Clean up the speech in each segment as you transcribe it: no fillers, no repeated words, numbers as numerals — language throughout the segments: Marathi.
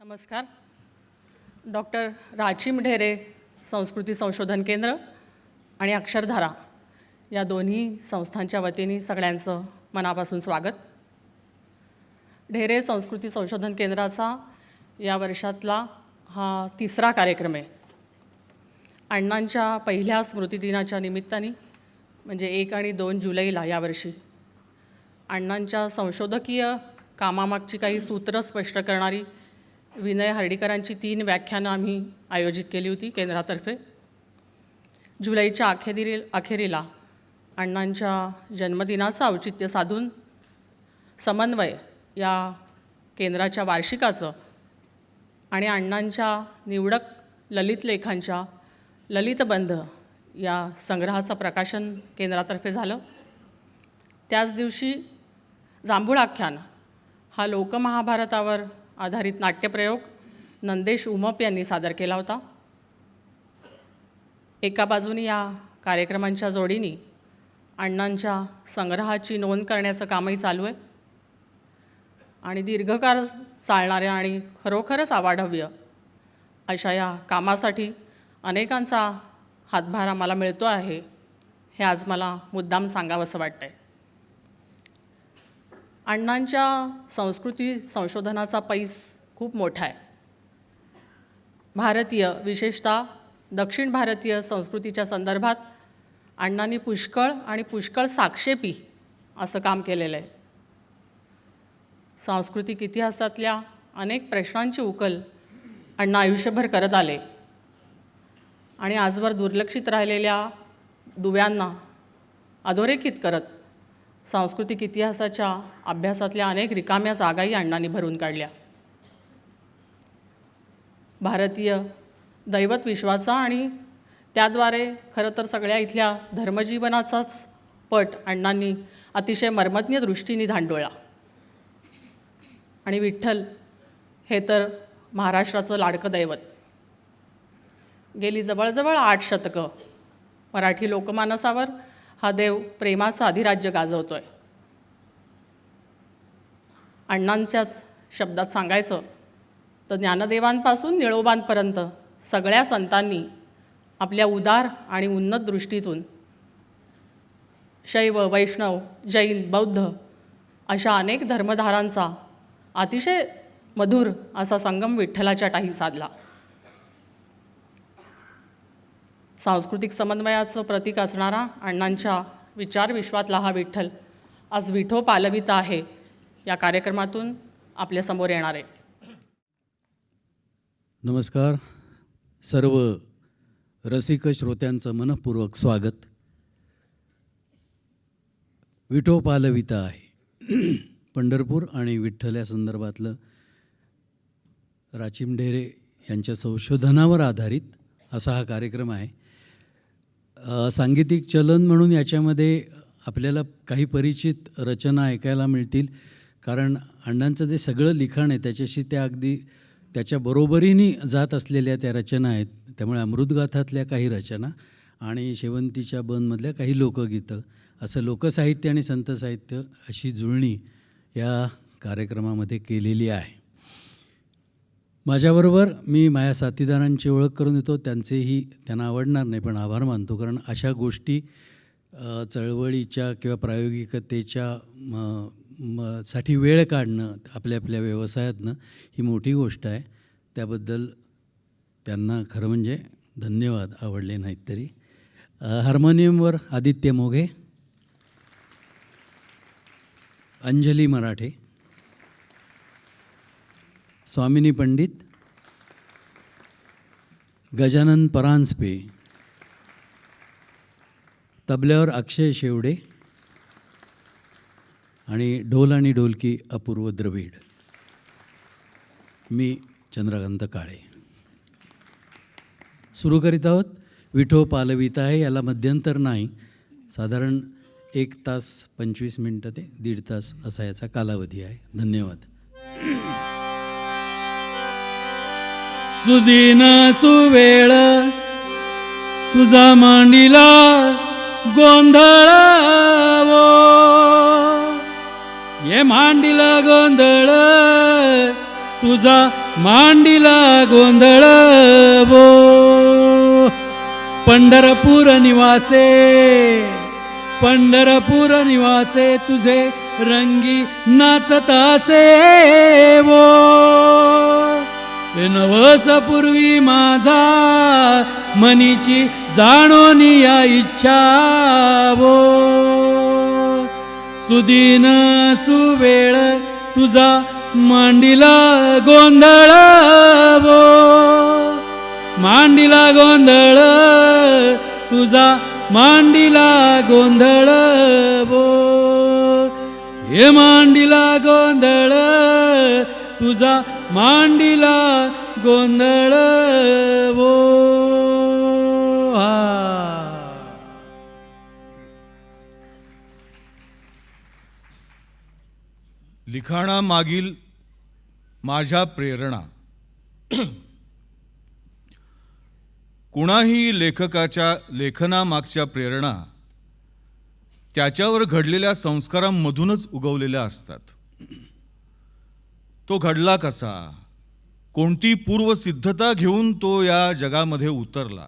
नमस्कार. डॉक्टर राचीम ढेरे संस्कृती संशोधन केंद्र आणि अक्षरधारा या दोन्ही संस्थांच्या वतीने सगळ्यांचं मनापासून स्वागत. ढेरे संस्कृती संशोधन केंद्राचा या वर्षातला हा तिसरा कार्यक्रम आहे. अण्णांच्या पहिल्या स्मृतिदिनाच्या निमित्ताने म्हणजे 1 आणि 2 जुलैला यावर्षी अण्णांच्या संशोधकीय कामामागची काही सूत्रं स्पष्ट करणारी विनय हर्डीकरांची 3 व्याख्यानं आम्ही आयोजित केली होती केंद्रातर्फे. जुलैच्या अखेरीला अण्णांच्या जन्मदिनाचं औचित्य साधून समन्वय या केंद्राच्या वार्षिकाचं आणि अण्णांच्या निवडक ललित लेखांच्या ललितबंध या संग्रहाचं प्रकाशन केंद्रातर्फे झालं. त्याच दिवशी जांभूळ आख्यान हा लोकमहाभारतावर आधारित नाट्यप्रयोग नंदेश उमप यांनी सादर केला होता. एका बाजूने या कार्यक्रमांच्या जोडीने अण्णांच्या संग्रहाची नोंद करण्याचं कामही चालू आहे आणि दीर्घकाळ चालणाऱ्या आणि खरोखरच आवाढव्य अशा या कामासाठी अनेकांचा हातभार आम्हाला मिळतो आहे हे आज मला मुद्दाम सांगावंसं वाटतं आहे. अण्णांच्या संस्कृती संशोधनाचा पैस खूप मोठा आहे. भारतीय विशेषतः दक्षिण भारतीय संस्कृतीच्या संदर्भात अण्णांनी पुष्कळ साक्षेपी असं काम केलेलं आहे. सांस्कृतिक इतिहासातल्या अनेक प्रश्नांची उकल अण्णा आयुष्यभर करत आले आणि आजवर दुर्लक्षित राहिलेल्या दुव्यांना अधोरेखित करत सांस्कृतिक इतिहासाच्या अभ्यासातल्या अनेक रिकाम्या जागाही अण्णांनी भरून काढल्या. भारतीय दैवत विश्वाचा आणि त्याद्वारे खरं तर सगळ्या इथल्या धर्मजीवनाचाच पट अण्णांनी अतिशय मर्मज्ञ दृष्टीने धांडोळला. आणि विठ्ठल हे तर महाराष्ट्राचं लाडकं दैवत. गेली जवळजवळ 8 शतकं मराठी लोकमानसावर हा देव प्रेमाचं अधिराज्य गाजवतो आहे. अण्णांच्याच शब्दात सांगायचं तर ज्ञानदेवांपासून निळोबांपर्यंत सगळ्या संतांनी आपल्या उदार आणि उन्नत दृष्टीतून शैव, वैष्णव, जैन, बौद्ध अशा अनेक धर्मधारांचा अतिशय मधुर असा संगम विठ्ठलाच्या टाही साधला. सांस्कृतिक समन्वयाचं प्रतीक असणारा अण्णांच्या विचारविश्वातला हा विठ्ठल आज विठो पालविता आहे या कार्यक्रमातून आपल्यासमोर येणार आहे. नमस्कार. सर्व रसिक श्रोत्यांचं मनःपूर्वक स्वागत. विठो पालविता आहे पंढरपूर आणि विठ्ठल या संदर्भातलं राचीम ढेरे यांच्या संशोधनावर आधारित असा हा कार्यक्रम आहे. सांगीतिक चलन म्हणून याच्यामध्ये आपल्याला काही परिचित रचना ऐकायला मिळतील, कारण अण्णांचं जे सगळं लिखाण आहे त्याच्याशी त्या अगदी त्याच्या बरोबरीने जात असलेल्या त्या रचना आहेत. त्यामुळे अमृतगाथातल्या काही रचना आणि शेवंतीच्या बनमधल्या काही लोकगीतं असं लोकसाहित्य आणि संत साहित्य अशी जुळणी या कार्यक्रमामध्ये केलेली आहे. माझ्याबरोबर मी माझ्या साथीदारांची ओळख करून देतो. त्यांना आवडणार नाही पण आभार मानतो, कारण अशा गोष्टी चळवळीच्या किंवा प्रायोगिकतेच्या साठी वेळ काढणं आपल्या आपल्या व्यवसायातनं ही मोठी गोष्ट आहे. त्याबद्दल त्यांना खरं म्हणजे धन्यवाद, आवडले नाहीत तरी. हार्मोनियमवर आदित्य मोघे, अंजली मराठे, स्वामिनी पंडित, गजानन परांजपे, तबल्यावर अक्षय शेवडे आणि ढोल आणि ढोलकी अपूर्व द्रविड. मी चंद्रकांत काळे. सुरू करीत आहोत. विठो पालविता आहे. याला मध्यंतर नाही. साधारण 1 तास 25 मिनटं ते 1.5 तास असा याचा कालावधी आहे. धन्यवाद. सुदीन सुवेळ तुझा मांडीला गोंधळावो, ये मांडीला गोंधळ तुझा मांडीला गोंधळ वो पंढरपूर निवासे पंढरपूर निवासे तुझे रंगी नाचतासे वो हे नवस पूर्वी माझा मनीची जाणोनी या इच्छा वो सुदीन सुवेळ तुझा मांडीला गोंधळ वो मांडीला गोंधळ तुझा मांडीला गोंधळ वो हे मांडीला गोंधळ तुझा मांडीला गोंधळ वो लिखाणामागील माझ्या प्रेरणा. कुणाही लेखकाच्या लेखनामागच्या प्रेरणा त्याच्यावर घडलेल्या संस्कारांमधूनच उगवलेल्या असतात. तो घडला कसा, कोणती पूर्वसिद्धता घेऊन तो या जगामध्ये उतरला,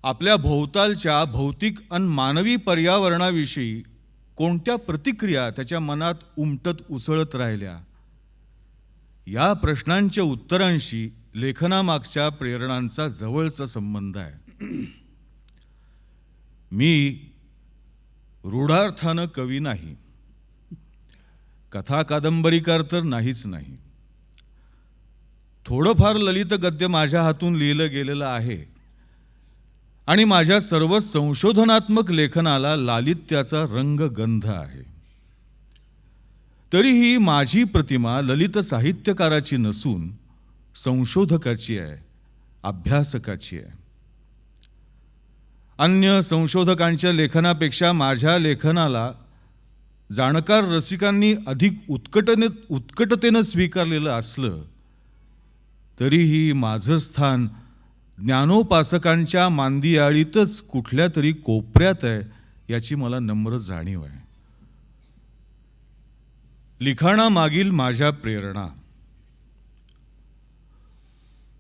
आपल्या भोवतालच्या भौतिक आणि मानवी पर्यावरणाविषयी कोणत्या प्रतिक्रिया त्याच्या मनात उमटत उसळत राहिल्या, या प्रश्नांच्या उत्तरांशी लेखनामागच्या प्रेरणांचा जवळचा संबंध आहे. मी रूढार्थानं कवी नाही, कथा कादंबरीकार तर नाहीच नाही. थोडंफार ललित गद्य माझ्या हातून लिहिलं गेलेलं आहे आणि माझ्या सर्व संशोधनात्मक लेखनाला लालित्याचा रंगगंध आहे. तरीही माझी प्रतिमा ललित साहित्यकाराची नसून संशोधकाची आहे, अभ्यासकाची आहे. अन्य संशोधकांच्या लेखनापेक्षा माझ्या लेखनाला जाणकार रसिकांनी अधिक उत्कटतेनं स्वीकारलेलं असलं तरीही माझं स्थान ज्ञानोपासकांच्या मांदियाळीतच कुठल्या तरी कोपऱ्यात आहे, याची मला नम्र जाणीव आहे. लिखाणामागील माझ्या प्रेरणा.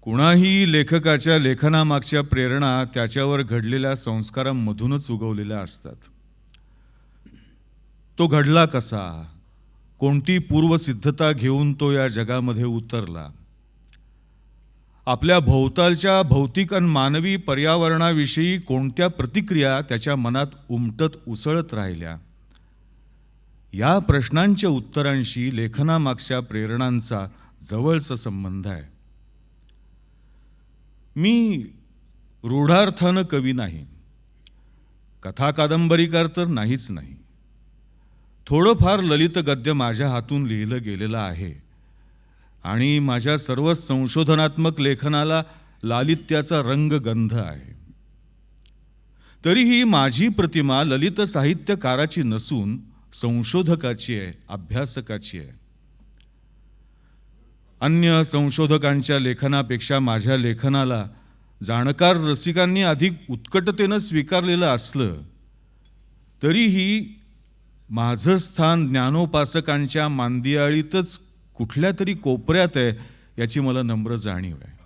कुणाही लेखकाच्या लेखनामागच्या प्रेरणा त्याच्यावर घडलेल्या संस्कारांमधूनच उगवलेल्या असतात. तो घडला कसा, कोणती पूर्वसिद्धता घेऊन तो या जगामध्ये उतरला, आपल्या भोवतालच्या भौतिक आणि मानवी पर्यावरणाविषयी कोणत्या प्रतिक्रिया त्याच्या मनात उमटत उसळत राहिल्या, या प्रश्नांच्या उत्तरांशी लेखनामागच्या प्रेरणांचा जवळचा संबंध आहे. मी रूढार्थानं कवी नाही, कथा कादंबरीकार तर नाहीच नाही. थोडंफार ललित गद्य माझ्या हातून लिहिलं गेलेलं आहे आणि माझ्या सर्व संशोधनात्मक लेखनाला लालित्याचा रंगगंध आहे. तरीही माझी प्रतिमा ललित साहित्यकाराची नसून संशोधकाची आहे, अभ्यासकाची आहे. अन्य संशोधकांच्या लेखनापेक्षा माझ्या लेखनाला जाणकार रसिकांनी अधिक उत्कटतेनं स्वीकारलेलं असलं तरीही माझं स्थान ज्ञानोपासकांच्या मांदियाळीतच कुठल्या तरी कोपऱ्यात आहे, याची मला नम्र जाणीव आहे.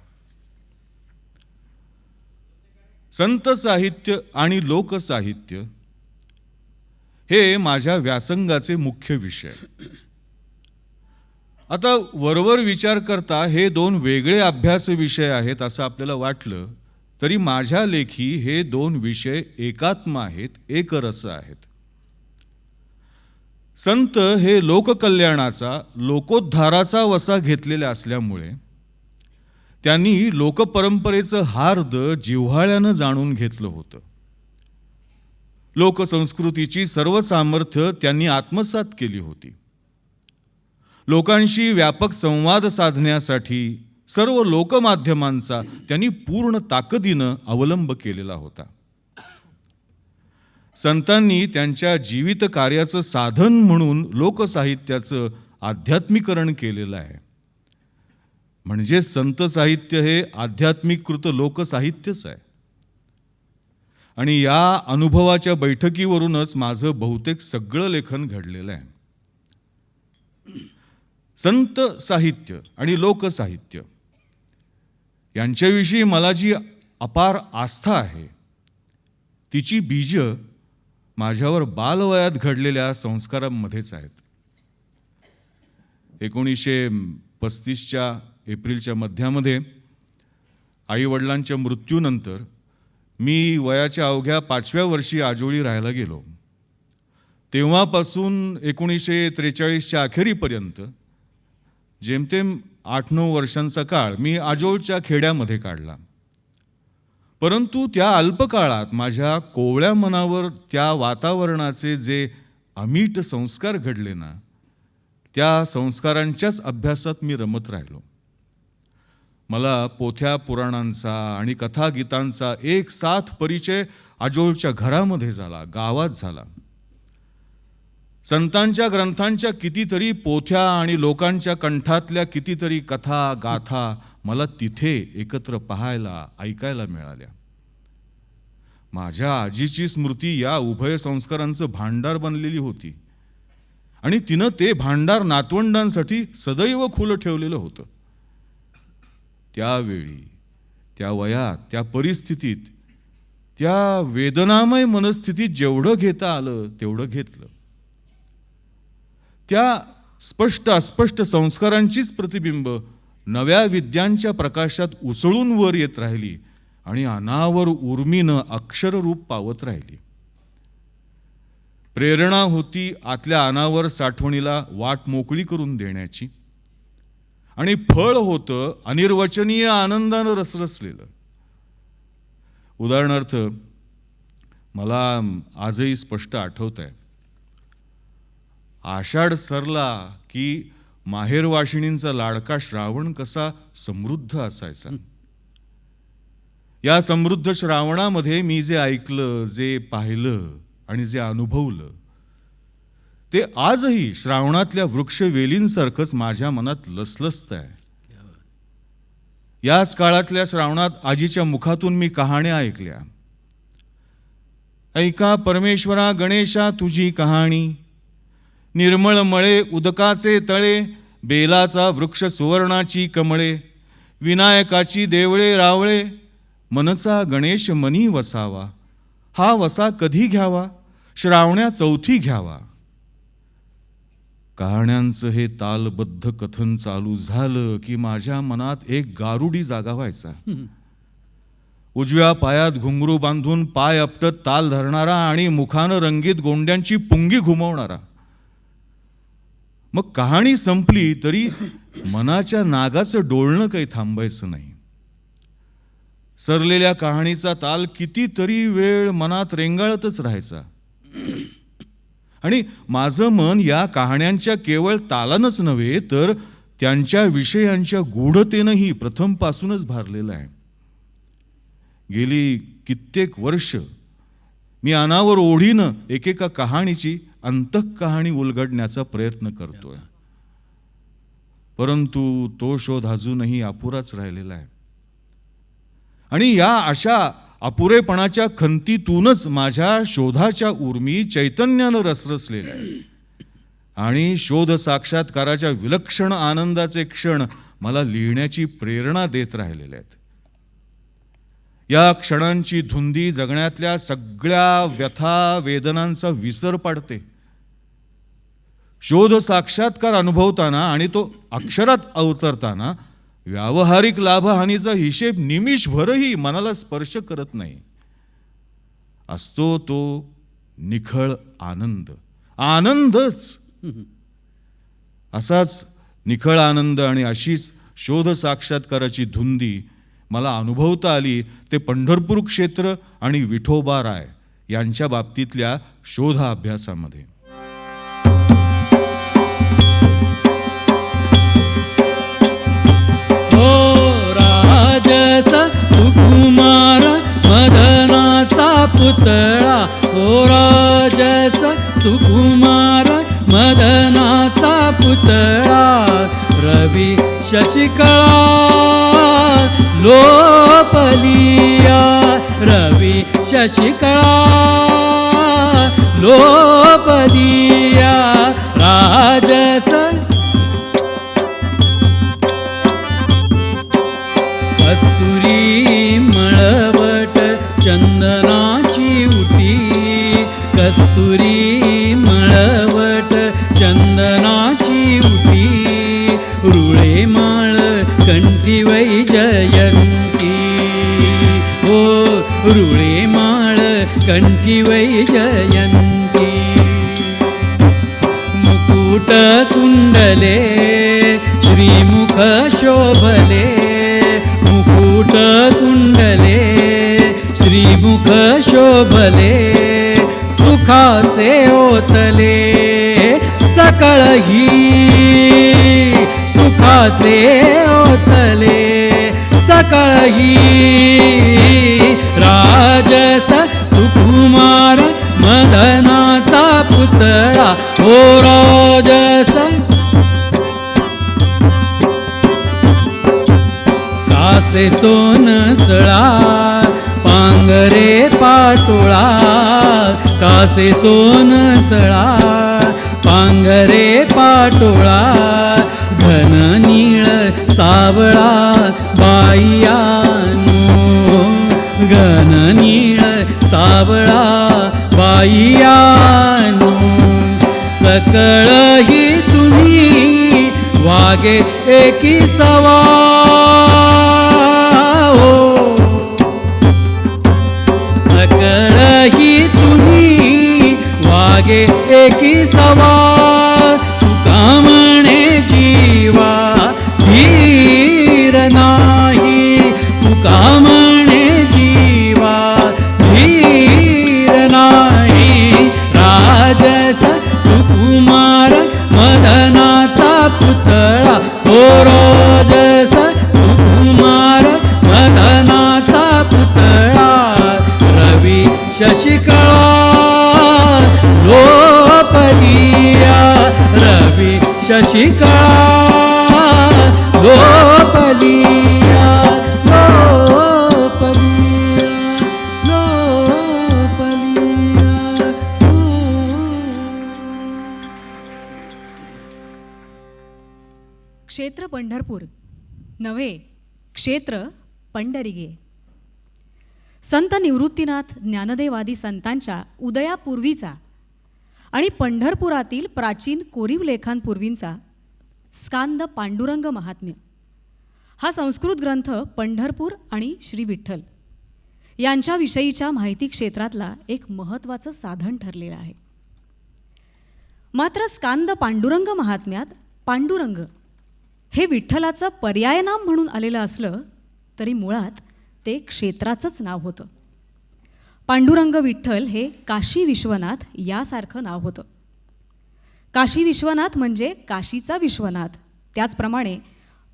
संत साहित्य आणि लोकसाहित्य हे माझ्या व्यासंगाचे मुख्य विषय. आता वरवर विचार करता हे दोन वेगळे अभ्यास विषय आहेत असं आपल्याला वाटलं तरी माझ्या लेखी हे दोन विषय एकात्म आहेत, एकरस आहेत. संत हे लोककल्याणाचा, लोकोद्धाराचा वसा घेतलेले असल्यामुळे त्यांनी लोकपरंपरेचं हार्द जिव्हाळ्यानं जाणून घेतलं होतं. लोकसंस्कृतीची सर्व सामर्थ्य त्यांनी आत्मसात केली होती. लोकांशी व्यापक संवाद साधण्यासाठी सर्व लोकमाध्यमांचा त्यांनी पूर्ण ताकदीनं अवलंब केलेला होता. संतांनी त्यांच्या जीवित कार्याचं साधन म्हणून लोकसाहित्याचं आध्यात्मिकरण केलेलं आहे. म्हणजे संत साहित्य हे आध्यात्मिकृत लोकसाहित्यच आहे. आणि या अनुभवाच्या बैठकीवरूनच माझं बहुतेक सगळं लेखन घडलेलं आहे. संत साहित्य आणि लोकसाहित्य यांच्याविषयी मला जी अपार आस्था आहे तिची बीज माझ्यावर बालवयात घडलेल्या संस्कारांमध्येच आहेत. 1935च्या एप्रिलच्या मध्यामध्ये आईवडिलांच्या मृत्यूनंतर मी वयाच्या अवघ्या 5व्या वर्षी आजोळी राहायला गेलो. तेव्हापासून 1943च्या अखेरीपर्यंत जेमतेम 8-9 वर्षांचा काळ मी आजोळच्या खेड्यामध्ये काढला. परंतु त्या अल्पकाळात माझ्या कोवळ्या मनावर त्या वातावरणाचे जे अमीट संस्कार घडले ना, त्या संस्कारांच्याच अभ्यासात मी रमत राहिलो. मला पोथ्या पुराणांचा आणि कथागीतांचा एक साथ परिचय आजोळच्या घरामध्ये झाला, गावात झाला. संतांच्या ग्रंथांच्या कितीतरी पोथ्या आणि लोकांच्या कंठातल्या कितीतरी कथा गाथा मला तिथे एकत्र पाहायला ऐकायला मिळाल्या. माझ्या आजीची स्मृती या उभय संस्कारांचं भांडार बनलेली होती आणि तिनं ते भांडार नातवंडांसाठी सदैव खुलं ठेवलेलं होतं. त्यावेळी, त्या वयात, त्या परिस्थितीत, त्या वेदनामय मनस्थितीत जेवढं घेता आलं तेवढं घेतलं. त्या स्पष्ट अस्पष्ट संस्कारांचीच प्रतिबिंब नव्या विद्यांच्या प्रकाशात उसळून वर येत राहिली आणि अनावर उर्मीनं अक्षररूप पावत राहिली. प्रेरणा होती आतल्या अनावर साठवणीला वाट मोकळी करून देण्याची आणि फळ होतं अनिर्वचनीय आनंदानं रसरसलेलं. उदाहरणार्थ मला आजही स्पष्ट आठवत आहे, आषाढ सरला की माहेरवाशिणींचा लाडका श्रावण कसा समृद्ध असायचा. या समृद्ध श्रावणामध्ये मी जे ऐकलं, जे पाहिलं आणि जे अनुभवलं ते आजही श्रावणातल्या वृक्षवेलींसारखंच माझ्या मनात लसलसत आहे. याच काळातल्या श्रावणात आजीच्या मुखातून मी कहाण्या ऐकल्या. ऐका परमेश्वरा गणेशा तुझी कहाणी, निर्मळ मळे उदकाचे तळे, बेलाचा वृक्ष सुवर्णाची कमळे, विनायकाची देवळे रावळे, मनचा गणेश मनी वसावा, हा वसा कधी घ्यावा, श्रावण्या चौथी घ्यावा. कहाण्यांचं हे तालबद्ध कथन चालू झालं की माझ्या मनात एक गारुडी जागा व्हायचा. उजव्या पायात घुंगरू बांधून पाय आपटत ताल धरणारा आणि मुखानं रंगीत गोंड्यांची पुंगी घुमवणारा. मग कहाणी संपली तरी मनाच्या नागाचं डोलणं काही थांबायचं नाही. सरलेल्या कहाणीचा ताल कितीतरी वेळ मनात रेंगाळतच राहायचा आणि माझं मन या कहाण्यांच्या केवळ तालानच नव्हे तर त्यांच्या विषयांच्या गूढतेनंही प्रथमपासूनच भारलेलं आहे. गेली कित्येक वर्ष मी अनावर ओढीनं एकेका कहाणीची अंतःकहाणी उलगडण्याचा प्रयत्न करतोय, परंतु तो शोध अजूनही अपुराच राहिलेला आहे. आणि या अशा अपुरेपणाच्या खंतीतूनच माझ्या शोधाच्या उर्मी चैतन्यानं रसरसलेल्या आहे आणि शोध साक्षात्काराच्या विलक्षण आनंदाचे क्षण मला लिहिण्याची प्रेरणा देत राहिलेले आहेत. या क्षणांची धुंदी जगण्यातल्या सगळ्या व्यथा वेदनांचा विसर पाडते. शोध साक्षात्कार अनुभवताना आणि तो अक्षरात अवतरताना व्यावहारिक लाभहानीचा हिशेब निमिषभरही मनाला स्पर्श करत नाही. असतो तो निखळ आनंद, आनंदच. असाच निखळ आनंद आणि अशीच शोध साक्षात्काराची धुंदी मला अनुभवता आली ते पंढरपूर क्षेत्र आणि विठोबा राय यांच्या बाबतीतल्या शोधाभ्यासामध्ये. राजस सुकुमार मदनाचा पुतळा, ओ राजस सुकुमार मदनाचा पुतळा, रवी शशिकळा लोपलिया, रवी शशिकळा लोपलिया. राजस कंठी वैजयंती हो रुळे माळ कंठी वैजयंती मुकुट कुंडले श्रीमुख शोभले मुकुट कुंडले श्रीमुख शोभले सुखाचे ओतले सकळही सुखाचे ओतले सकळही राजस सुकुमार मदनाचा पुतळा ओ राजस कासे सोनसळा पांगरे पाटोळा कासे सोनसळा पांगरे पाटोळा घन नीळ सावळा बाईयानो घन नीळ सावळा बाईयानो सकळही तुम्ही वागे एकी सवा सकळही तुम्ही वागे एकी सवा तुका म्हणे जीवा धीर नाही तुका म्हणे जीवा धीर नाही राजस सुकुमार मदनाचा पुतळा ओ राजस सुकुमार मदनाचा पुतळा रवी शशिकळा लोपलिया रवी शशिकळा लोपलिया लोपलिया लोपलिया क्षेत्र पंढरपूर नव्हे क्षेत्र पंढरीगे. संत निवृत्तीनाथ ज्ञानदेवादी संतांच्या उदयापूर्वीचा आणि पंढरपुरातील प्राचीन कोरीव लेखांपूर्वींचा स्कांद पांडुरंग महात्म्य हा संस्कृत ग्रंथ पंढरपूर आणि श्री विठ्ठल यांच्याविषयीच्या माहिती क्षेत्रातला एक महत्त्वाचं साधन ठरलेलं आहे. मात्र स्कांद पांडुरंग महात्म्यात पांडुरंग हे विठ्ठलाचं पर्यायनाम म्हणून आलेलं असलं तरी मुळात ते क्षेत्राचंच नाव होतं. पांडुरंग विठ्ठल हे काशी विश्वनाथ यासारखं नाव होतं. काशी विश्वनाथ म्हणजे काशीचा विश्वनाथ, त्याचप्रमाणे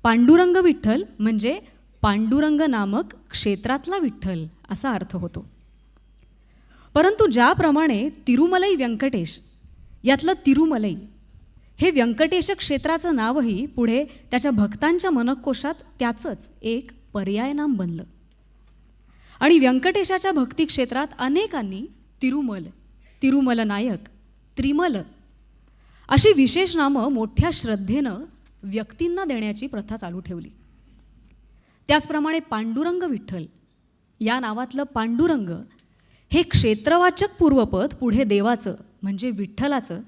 पांडुरंग विठ्ठल म्हणजे पांडुरंग नामक क्षेत्रातला विठ्ठल असा अर्थ होतो. परंतु ज्याप्रमाणे तिरुमलई व्यंकटेश यातलं तिरुमलई हे व्यंकटेश क्षेत्राचं नावही पुढे त्याच्या भक्तांच्या मनकोशात त्याचंच एक पर्यायनाम बनलं आणि व्यंकटेशाच्या भक्ती क्षेत्रात अनेकांनी तिरुमल, तिरुमल नायक, त्रिमल अशी विशेष नामं मोठ्या श्रद्धेनं व्यक्तींना देण्याची प्रथा चालू ठेवली. त्याचप्रमाणे पांडुरंग विठ्ठल या नावातलं पांडुरंग हे क्षेत्रवाचक पूर्वपद पुढे देवाचं म्हणजे विठ्ठलाचं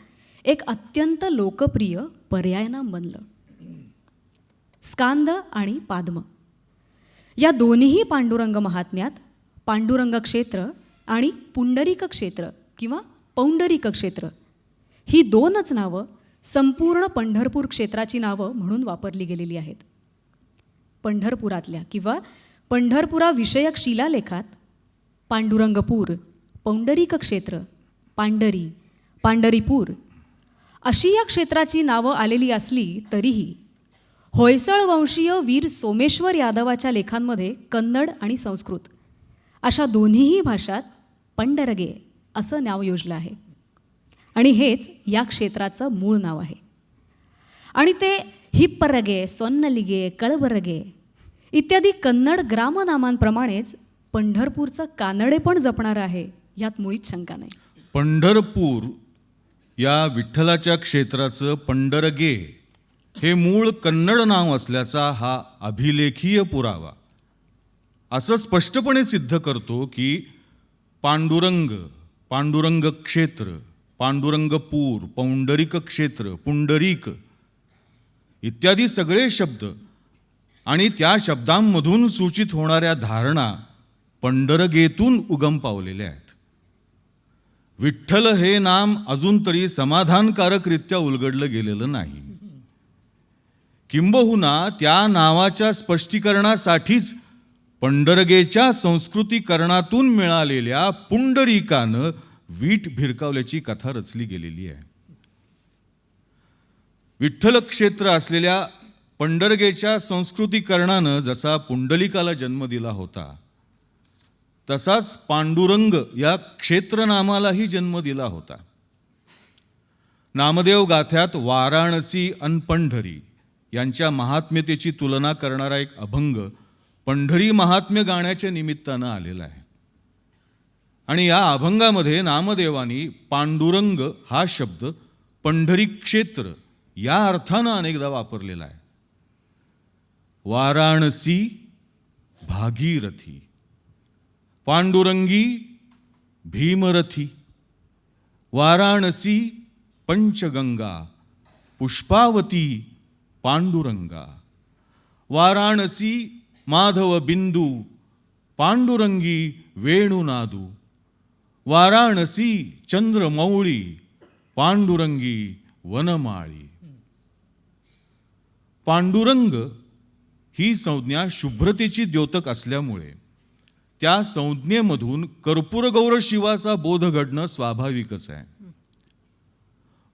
एक अत्यंत लोकप्रिय पर्यायनाम बनलं. स्कांद आणि पाद्म या दोन्हीही पांडुरंग महात्म्यात पांडुरंग क्षेत्र आणि पुंडरीक क्षेत्र किंवा पौंडरीक क्षेत्र ही दोनच नावं संपूर्ण पंढरपूर क्षेत्राची नावं म्हणून वापरली गेलेली आहेत. पंढरपुरातल्या किंवा पंढरपुराविषयक शिलालेखात पांडुरंगपूर, पौंडरीक क्षेत्र, पांढरी, पांढरीपूर अशी या क्षेत्राची नावं आलेली असली तरीही होयसळ वंशीय वीर सोमेश्वर यादवाच्या लेखांमध्ये कन्नड आणि संस्कृत अशा दोन्हीही भाषात पंढरगे असं नाव योजलं आहे आणि हेच या क्षेत्राचं मूळ नाव आहे. आणि ते हिप्परगे, सोन्नलिगे, कळबरगे इत्यादी कन्नड ग्रामनामांप्रमाणेच पंढरपूरचं कानडे पण जपणारं आहे यात मुळीच शंका नाही. पंढरपूर या विठ्ठलाच्या क्षेत्राचं पंढरगे हे मूळ कन्नड नाव असल्याचा हा अभिलेखीय पुरावा असं स्पष्टपणे सिद्ध करतो की पांडुरंग, पांडुरंग क्षेत्र, पांडुरंगपूर, पौंडरिक क्षेत्र, पुंडरीक इत्यादी सगळे शब्द आणि त्या शब्दांमधून सूचित होणाऱ्या धारणा पंढरगेतून उगम पावलेल्या आहेत. विठ्ठल हे नाम अजून तरी समाधानकारकरित्या उलगडलं गेलेलं नाही. किंबहुना त्या नावाच्या स्पष्टीकरणासाठीच पंढरगेच्या संस्कृतीकरणातून मिळालेल्या पुंडरीकानं वीट भिरकावल्याची कथा रचली गेलेली आहे. विठ्ठल क्षेत्र असलेल्या पंढरगेच्या संस्कृतीकरणानं जसा पुंडलिकाला जन्म दिला होता, तसाच पांडुरंग या क्षेत्रनामालाही जन्म दिला होता. नामदेव गाथ्यात वाराणसी अन पंढरी यांच्या महात्म्यतेची तुलना करणारा एक अभंग पंढरी महात्म्य गाण्याच्या निमित्तानं आलेला आहे. आणि या अभंगामध्ये नामदेवानी पांडुरंग हा शब्द पंढरी क्षेत्र या अर्थानं अनेकदा वापरलेला आहे. वाराणसी भागीरथी, पांडुरंगी भीमरथी, वाराणसी पंचगंगा, पुष्पावती पांडुरंगा, वाराणसी माधव बिंदू, पांडुरंगी वेणुनादू, वाराणसी चंद्रमौळी, पांडुरंगी वनमाळी. पांडुरंग ही संज्ञा शुभ्रतेची द्योतक असल्यामुळे त्या संज्ञेमधून कर्पूरगौर शिवाचा बोध घडणं स्वाभाविकच आहे.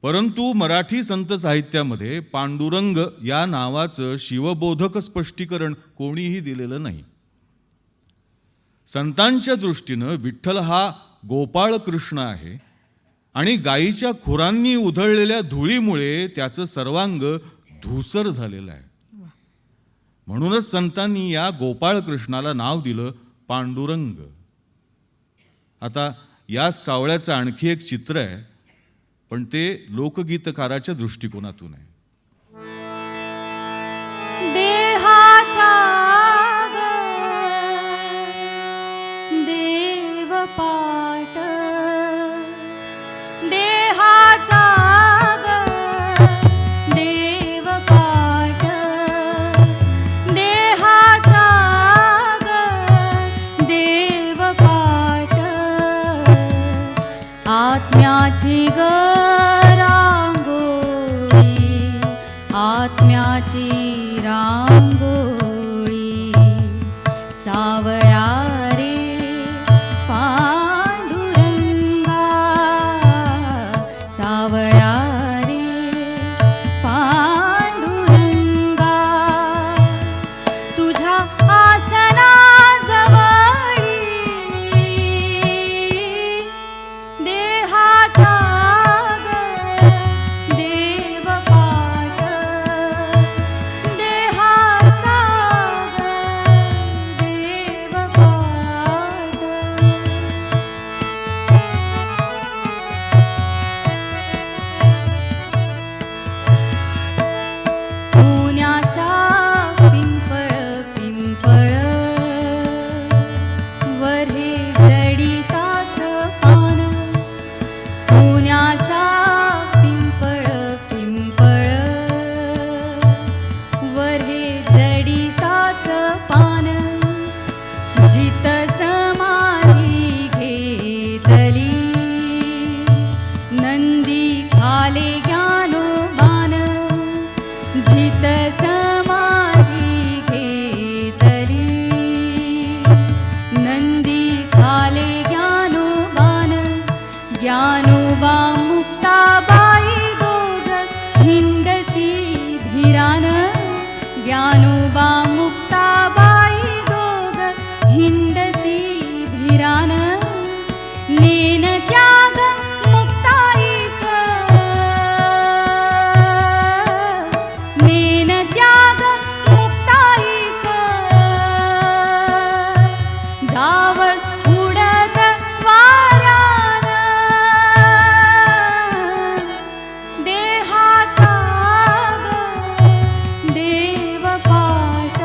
परंतु मराठी संत साहित्यामध्ये पांडुरंग या नावाचं शिवबोधक स्पष्टीकरण कोणीही दिलेलं नाही. संतांच्या दृष्टीनं विठ्ठल हा गोपाळ कृष्ण आहे आणि गायीच्या खुरांनी उधळलेल्या धुळीमुळे त्याचं सर्वांग धूसर झालेलं आहे. म्हणूनच संतांनी या गोपाळ कृष्णाला नाव दिलं पांडुरंग. आता या सावळ्याचं आणखी एक चित्र आहे, पण ते लोकगीतकाराच्या दृष्टिकोनातून आहे. देहाचा देवपाट, देहाचा देवपाट, देहाचा देवपाट, आत्म्याची रांगोळी, आत्म्याची रांगोळी, सावळ्या रे पांडुरंगा, सावळ्या रे पांडुरंगा, तुझ्या आसनाजवळी देहाचा देवपाट, देहाचा देवपाट. सोन्याचा पिंपळ पिंपळ, वरे जडिताचं पान, सोन्याचा पिंपळ पिंपळ, वरे जडिताचं पान, जित समाधी घेतली नंदी खाले ज्ञानोबान, जित समाधी घेतली नंदी खाले ज्ञानोबान, ज्ञानोबा मुक्ताबाई दोघ हिंडती धीरान, ज्ञानोबा मुक्ताबाई दोघ हिंडती धीरान, नेन त्याग मुक्ताईचं, नेन त्याग मुक्ताईचं, जावळ उडत वाऱ्यान, देहाचा देवपाट,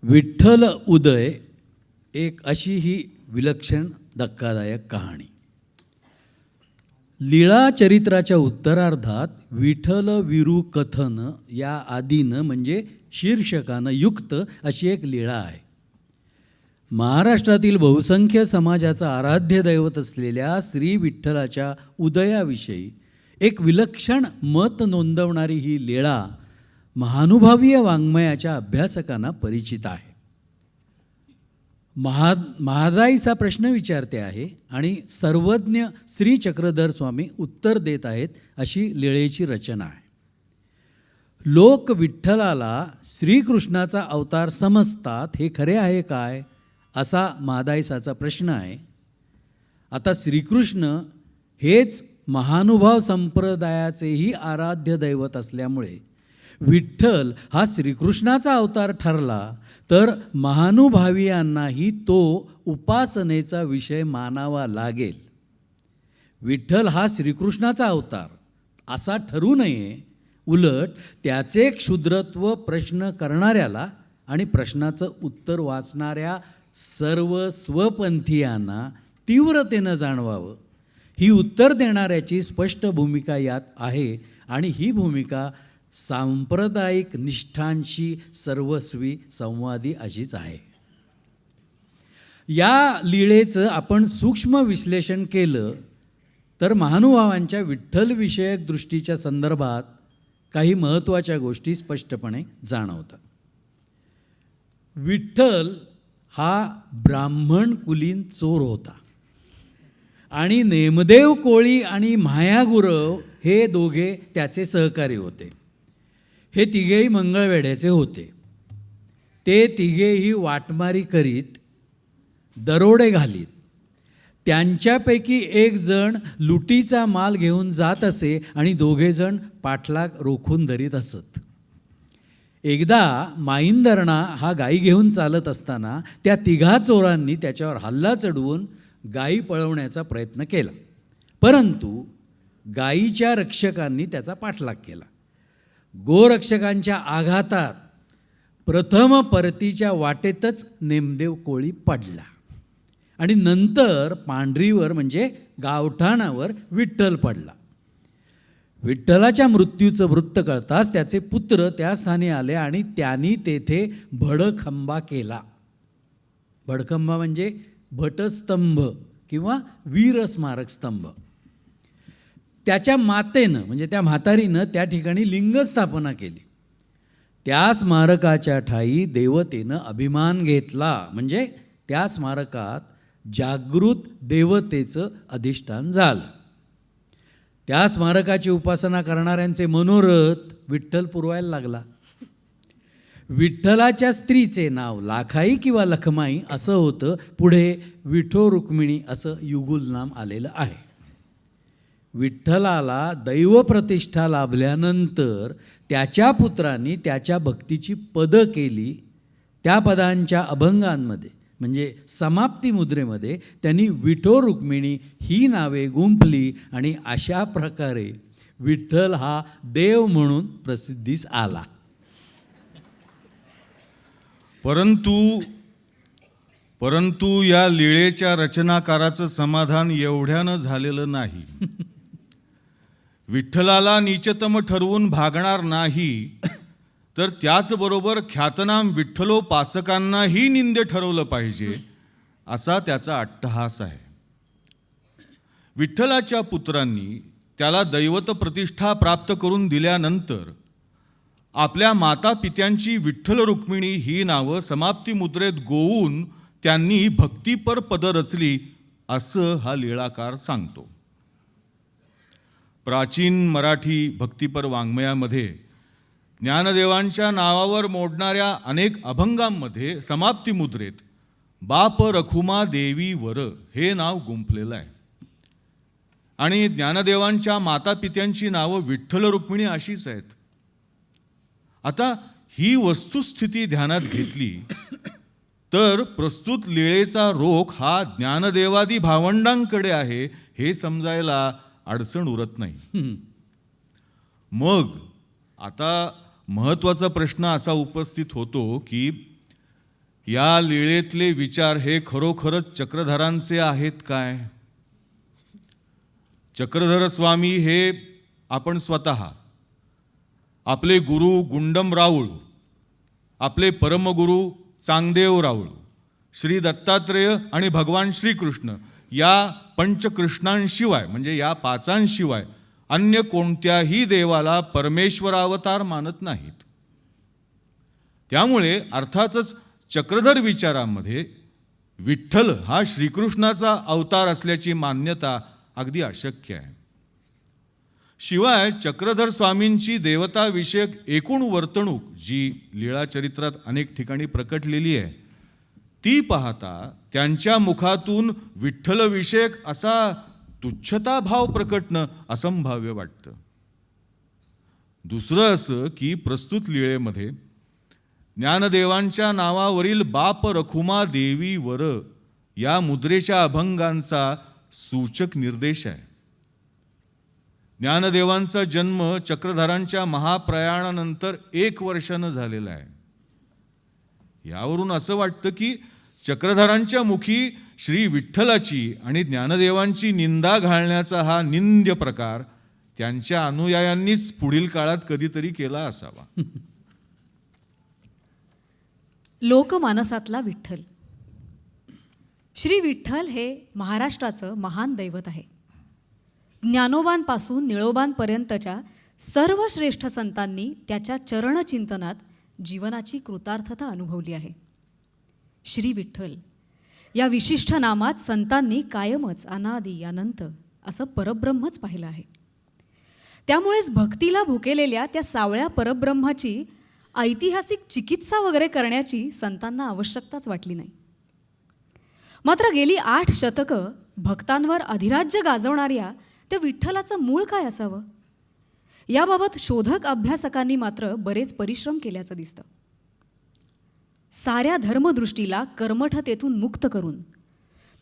विठ्ठल उदय एक अशी ही विलक्षण धक्कादायक कहाणी. लीळा चरित्राच्या उत्तरार्धात विठ्ठल विरू कथन या आदीनं म्हणजे शीर्षकानं युक्त अशी एक लीळा आहे. महाराष्ट्रातील बहुसंख्य समाजाचं आराध्य दैवत असलेल्या श्री विठ्ठलाच्या उदयाविषयी एक विलक्षण मत नोंदवणारी ही लीळा महानुभावीय वाङ्मयाच्या अभ्यासकांना परिचित आहे. महादाईचा प्रश्न विचारते आहे आणि सर्वज्ञ श्री चक्रधर स्वामी उत्तर देत आहेत अशी लीळेची रचना आहे. लोक विठ्ठलाला श्रीकृष्णाचा अवतार समजतात हे खरे आहे काय असा महादाईसाचा प्रश्न आहे. आता श्रीकृष्ण हेच महानुभाव संप्रदायाचेही आराध्य दैवत असल्यामुळे विठ्ठल हा श्रीकृष्णाचा अवतार ठरला तर महानुभावीयांनाही तो उपासनेचा विषय मानावा लागेल. विठ्ठल हा श्रीकृष्णाचा अवतार असा ठरू नये, उलट त्याचे क्षुद्रत्व प्रश्न करणाऱ्याला आणि प्रश्नाचं उत्तर वाचणाऱ्या सर्व स्वपंथीयांना तीव्रतेनं जाणवावं ही उत्तर देणाऱ्याची स्पष्ट भूमिका यात आहे आणि ही भूमिका सांप्रदायिक निष्ठांशी सर्वस्वी संवादी अशीच आहे. या लीळेचं आपण सूक्ष्म विश्लेषण केलं तर महानुभावांच्या विठ्ठलविषयक दृष्टीच्या संदर्भात काही महत्त्वाच्या गोष्टी स्पष्टपणे जाणवतात. विठ्ठल हा ब्राह्मण कुलीन चोर होता आणि नेमदेव कोळी आणि मायागुरव हे दोघे त्याचे सहकारी होते. हे तिघेही मंगळवेढ्याचे होते. ते तिघेही वाटमारी करीत, दरोडे घालीत. त्यांच्यापैकी एक जण लुटीचा माल घेऊन जात असे आणि दोघेजण पाठलाग रोखून धरीत असत. एकदा माईंदरणा हा गाई घेऊन चालत असताना त्या तिघा चोरांनी त्याच्यावर हल्ला चढवून गाई पळवण्याचा प्रयत्न केला, परंतु गाईच्या रक्षकांनी त्याचा पाठलाग केला. गोरक्षकांच्या आघातात प्रथम परतीच्या वाटेतच नेमदेव कोळी पडला आणि नंतर पांढरीवर म्हणजे गावठाणावर विठ्ठल पडला. विठ्ठलाच्या मृत्यूचं वृत्त कळताच त्याचे पुत्र त्या स्थानी आले आणि त्यांनी तेथे भडखंबा केला. भडखंबा म्हणजे भटस्तंभ किंवा वीरस्मारक स्तंभ. त्याच्या मातेनं म्हणजे त्या म्हातारीनं त्या ठिकाणी लिंगस्थापना केली. त्या स्मारकाच्या ठाई देवतेनं अभिमान घेतला म्हणजे त्या स्मारकात जागृत देवतेचं अधिष्ठान झालं. त्या स्मारकाची उपासना करणाऱ्यांचे मनोरथ विठ्ठल पुरवायला लागला. विठ्ठलाच्या स्त्रीचे नाव लाखाई किंवा लखमाई असं होतं. पुढे विठो रुक्मिणी असं युगुल नाम आलेलं आहे. विठ्ठलाला दैवप्रतिष्ठा लाभल्यानंतर त्याच्या पुत्रांनी त्याच्या भक्तीची पदं केली. त्या पदांच्या अभंगांमध्ये म्हणजे समाप्ती मुद्रेमध्ये त्यांनी विठो रुक्मिणी ही नावे गुंफली आणि अशा प्रकारे विठ्ठल हा देव म्हणून प्रसिद्धीस आला. परंतु या लीळेच्या रचनाकाराचं समाधान एवढ्यानं झालेलं नाही. विठ्ठलाला नीचतम ठरवून भागणार नाही तर त्याचबरोबर ख्यातनाम विठ्ठलोपासकांनाही निंद्य ठरवलं पाहिजे असा त्याचा अट्टहास आहे. विठ्ठलाच्या पुत्रांनी त्याला दैवत प्रतिष्ठा प्राप्त करून दिल्यानंतर आपल्या माता पित्यांची विठ्ठल रुक्मिणी ही नावं समाप्ती मुद्रेत गोवून त्यांनी भक्तिपर पदं रचली असं हा लीळाकार सांगतो. प्राचीन मराठी भक्तिपर वाङ्मयामध्ये ज्ञानदेवांच्या नावावर मोडणाऱ्या अनेक अभंगांमध्ये समाप्ती मुद्रेत बाप रखुमा देवी वर हे नाव गुंफलेलं आहे आणि ज्ञानदेवांच्या माता पित्यांची नावं विठ्ठल रुक्मिणी अशीच आहेत. आता ही वस्तुस्थिती ध्यानात घेतली तर प्रस्तुत लीळेचा रोख हा ज्ञानदेवादी भावंडांकडे आहे हे समजायला अडचण उरत नाही. मग आता महत्त्वाचा प्रश्न असा उपस्थित होतो की या लीळेतले विचार हे खरोखरच चक्रधरांचे आहेत काय? चक्रधर स्वामी हे आपण स्वतः, आपले गुरु गुंडम राऊळ, आपले परमगुरु चांगदेव राऊळ, श्री दत्तात्रेय आणि भगवान श्रीकृष्ण या पंचकृष्णांशिवाय म्हणजे या पाचांशिवाय अन्य कोणत्याही देवाला परमेश्वरावतार मानत नाहीत. त्यामुळे अर्थातच चक्रधर विचारामध्ये विठ्ठल हा श्रीकृष्णाचा अवतार असल्याची मान्यता अगदी अशक्य आहे. शिवाय चक्रधर स्वामींची देवताविषयक एकूण वर्तणूक जी लीळा चरित्रात अनेक ठिकाणी प्रकटलेली आहे ती पाहता त्यांच्या मुखातून विठ्ठलविषयक असा तुच्छताभाव प्रकटणं असंभाव्य वाटतं. दुसरं असं की प्रस्तुत लीळेमध्ये ज्ञानदेवांच्या नावावरील बाप रखुमा देवी वर या मुद्रेच्या अभंगांचा सूचक निर्देश आहे. ज्ञानदेवांचा जन्म चक्रधरांच्या महाप्रयाणानंतर 1 वर्षानं झालेला आहे. यावरून असं वाटतं की चक्रधरांच्या मुखी श्री विठ्ठलाची आणि ज्ञानदेवांची निंदा घालण्याचा हा निंद्य प्रकार त्यांच्या अनुयायांनीच पुढील काळात कधीतरी केला असावा. लोकमानसातला विठ्ठल. श्री विठ्ठल हे महाराष्ट्राचं महान दैवत आहे. ज्ञानोबांपासून निळोबांपर्यंतच्या सर्व श्रेष्ठ संतांनी त्याच्या चरणचिंतनात जीवनाची कृतार्थता अनुभवली आहे. श्री विठ्ठल या विशिष्ट नामात संतांनी कायमच अनादी अनंत असं परब्रह्मच पाहिलं आहे. त्यामुळेच भक्तीला भुकेलेल्या त्या सावळ्या परब्रह्माची ऐतिहासिक चिकित्सा वगैरे करण्याची संतांना आवश्यकताच वाटली नाही. मात्र गेली 8 शतकं भक्तांवर अधिराज्य गाजवणाऱ्या त्या विठ्ठलाचं मूळ काय असावं याबाबत शोधक अभ्यासकांनी मात्र बरेच परिश्रम केल्याचं दिसतं. साऱ्या धर्मदृष्टीला कर्मठतेतून मुक्त करून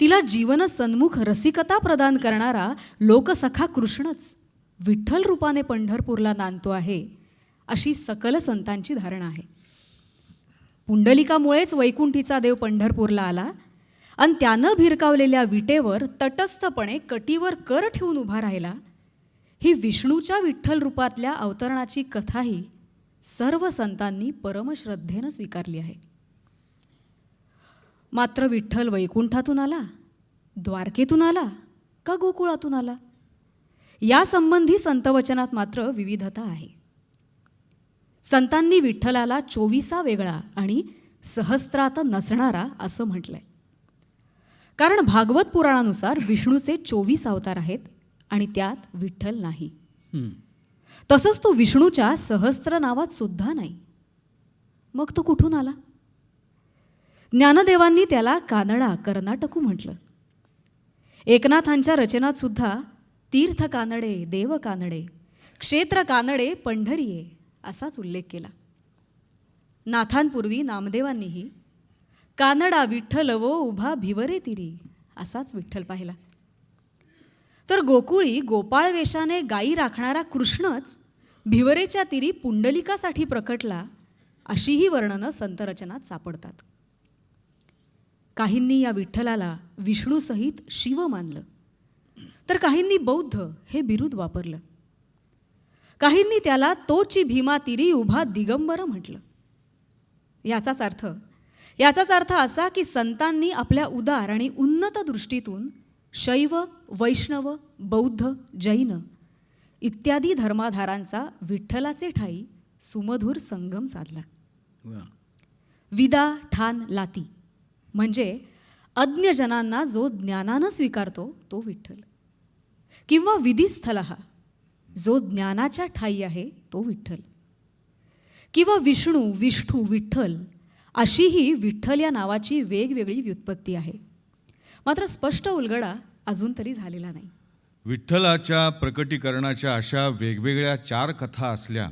तिला जीवन सन्मुख रसिकता प्रदान करणारा लोकसखा कृष्णच विठ्ठल रूपाने पंढरपूरला नांदतो आहे अशी सकल संतांची धारणा आहे. पुंडलिकामुळेच वैकुंठीचा देव पंढरपूरला आला आणि त्यानं भिरकावलेल्या विटेवर तटस्थपणे कटीवर कर ठेवून उभा राहिला. ही विष्णूच्या विठ्ठल रूपातल्या अवतरणाची कथाही सर्व संतांनी परमश्रद्धेनं स्वीकारली आहे. मात्र विठ्ठल वैकुंठातून आला, द्वारकेतून आला का गोकुळातून आला यासंबंधी संतवचनात मात्र विविधता आहे. संतांनी विठ्ठलाला 24 वेगळा आणि सहस्त्रात नसणारा असं म्हटलंय. कारण भागवत पुराणानुसार विष्णूचे 24 अवतार आहेत आणि त्यात विठ्ठल नाही. तसंच तो विष्णूच्या सहस्त्र नावात सुद्धा नाही. मग तो कुठून आला? ज्ञानदेवांनी त्याला कानडा कर्नाटकू म्हटलं. एकनाथांच्या रचनात सुद्धा तीर्थ कानडे, देव कानडे, क्षेत्र कानडे, पंढरीये असाच उल्लेख केला. नाथांपूर्वी नामदेवांनीही कानडा विठ्ठल वो उभा भिवरे तिरी असाच विठ्ठल पाहिला. तर गोकुळी गोपाळ वेशाने गायी राखणारा कृष्णच भिवरेच्या तिरी पुंडलिकासाठी प्रकटला अशीही वर्णनं संतरचनात सापडतात. काहींनी या विठ्ठलाला विष्णूसहित शिव मानलं तर काहींनी बौद्ध हे बिरुद वापरलं. काहींनी त्याला तोची भीमा तिरी उभा दिगंबर म्हटलं. याचाच अर्थ असा की संतांनी आपल्या उदार आणि उन्नत दृष्टीतून शैव, वैष्णव, बौद्ध, जैन इत्यादी धर्माधारांचा विठ्ठलाचे ठाई सुमधुर संगम साधला. विदा ठाण लाती म्हणजे अज्ञजनांना जो ज्ञानानं स्वीकारतो तो विठ्ठल, किंवा विधिस्थलहा जो ज्ञानाच्या ठाई आहे तो विठ्ठल, किंवा विष्णू, विष्ठू, विठ्ठल अशीही विठ्ठल या नावाची वेगवेगळी व्युत्पत्ती आहे. मात्र स्पष्ट उलगडा अजून तरी झालेला नाही. विठ्ठलाच्या प्रकटीकरणाच्या अशा वेगवेगळ्या 4 कथा असल्या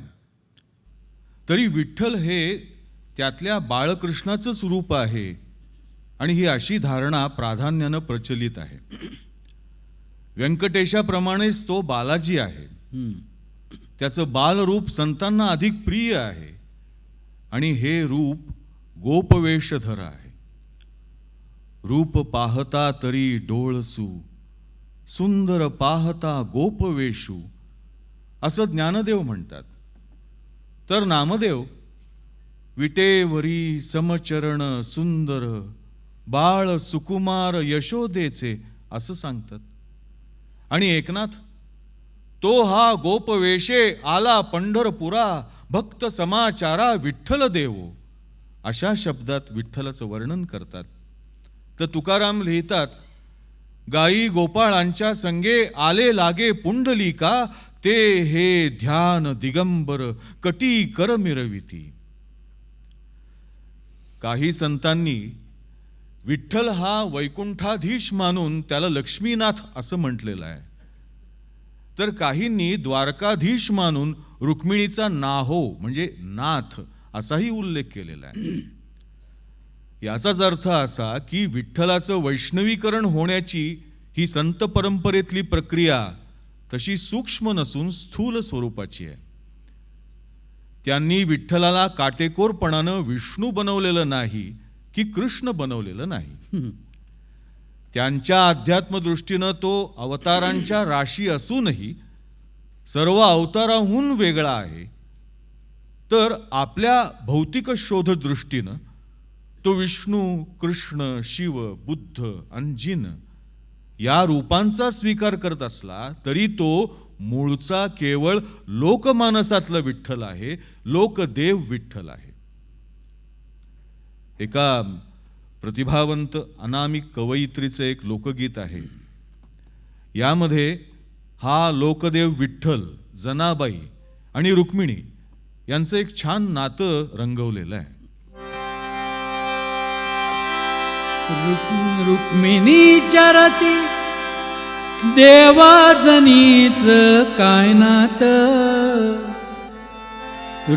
तरी विठ्ठल हे त्यातल्या बाळकृष्णाचंच रूप आहे आणि ही अशी धारणा प्राधान्यानं प्रचलित आहे. व्यंकटेशाप्रमाणेच तो बालाजी आहे. त्याचं बालरूप संतांना अधिक प्रिय आहे आणि हे रूप गोपवेशधर आहे. रूप पाहता तरी डोळसू, सुंदर पाहता गोपवेशू, असं ज्ञानदेव म्हणतात. तर नामदेव विटेवरी समचरण सुंदर, बाळ सुकुमार यशोदेचे असं सांगतात. आणि एकनाथ, तो हा गोपवेशे आला पंढरपुरा, भक्त समाचारा विठ्ठल देवो, अशा शब्दात विठ्ठलाचं वर्णन करतात. तर तुकाराम लिहितात, गाई गोपाळांच्या संगे आले लागे पुंडलिका, ते हे ध्यान दिगंबर कटी कर मिरविती. काही संतांनी विठ्ठल हा वैकुंठाधीश मानून त्याला लक्ष्मीनाथ असं म्हटलेलं आहे. तर काहींनी द्वारकाधीश मानून रुक्मिणीचा नाहो म्हणजे नाथ असाही उल्लेख केलेला आहे. याचाच अर्थ असा की विठ्ठलाचं वैष्णवीकरण होण्याची ही संत परंपरेतली प्रक्रिया तशी सूक्ष्म नसून स्थूल स्वरूपाची आहे. त्यांनी विठ्ठलाला काटेकोरपणानं विष्णू बनवलेलं नाही की कृष्ण बनवलेलं नाही. त्यांच्या अध्यात्मदृष्टीनं तो अवतारांच्या राशी असूनही सर्व अवताराहून वेगळा आहे. तर आपल्या भौतिक शोध दृष्टीनं तो विष्णू, कृष्ण, शिव, बुद्ध आणि जिन या रूपांचा स्वीकार करत असला तरी तो मूळचा केवळ लोकमानसातला विठ्ठल आहे, लोकदेव विठ्ठल आहे. एका प्रतिभावंत अनामिक कवयित्रीचं एक लोकगीत आहे. यामध्ये हा लोकदेव विठ्ठल, जनाबाई आणि रुक्मिणी यांचं एक छान नातं रंगवलेलं आहे. रुक्मिणी चरती देवाजनीच काय नात,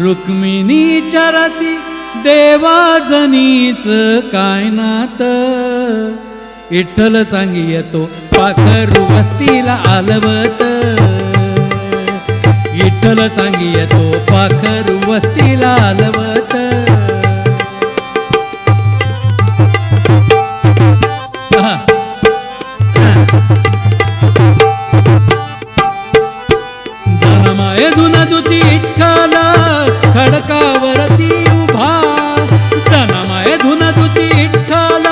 रुक्मिणी चरती देवाजनीच काय नात, विठ्ठल सांगी येतो पाखरू वस्तीला आलवत, विठ्ठल सांगी येतो पाखरू वस्तीला आलवत. जनमाय धुना दुती विठ्ठल खडकावरती उभा, जनमाय धुना दुती विठ्ठल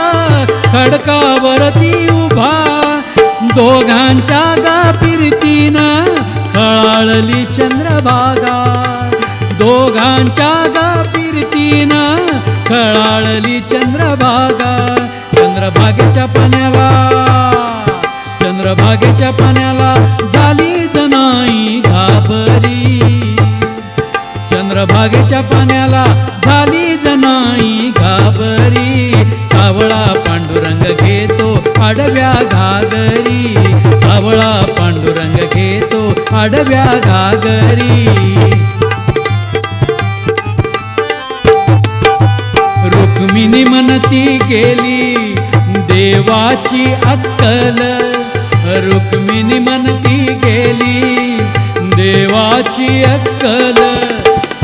खडकावरती उभा, दोघांच्या गापिरतीनं खळाळली चंद्रभागा, दोघांच्या गापिरतीनं खळाळली चंद्रभागा. चंद्रभागेच्या पाण्याला, चंद्रभागेच्या पाण्याला झाली जनाई घाबरी, चंद्रभागेच्या पाण्याला झाली जनाई घाबरी. सावळा पांडुरंग घेतो आडव्या घागरी, सावळा पांडुरंग घेतो आडव्या घागरी. रुक्मिणी म्हणती गेली देवाची अक्कल, रुक्मिणी म्हणती गेली देवाची अक्कल,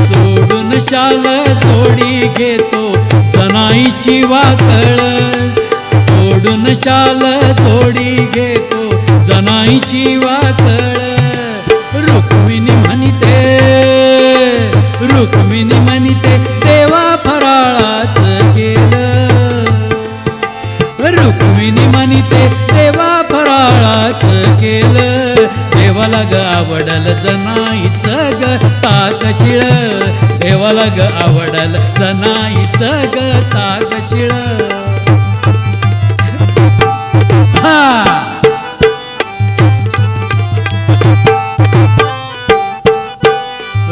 सोडून शाल जोडी घेतो जनाईची वाकळ, सोडून शाल जोडी घेतो जनाईची वाकळ. रुक्मिणी म्हणते, रुक्मिणी म्हणते देवा फराळाच केलं, रुक्मिणी म्हणते देवा फराळाच केलं. देवाला ग आवडल जनाईचं ग ताकशिळ, देवाला ग आवडल जनाईचं ग ताकशिळ.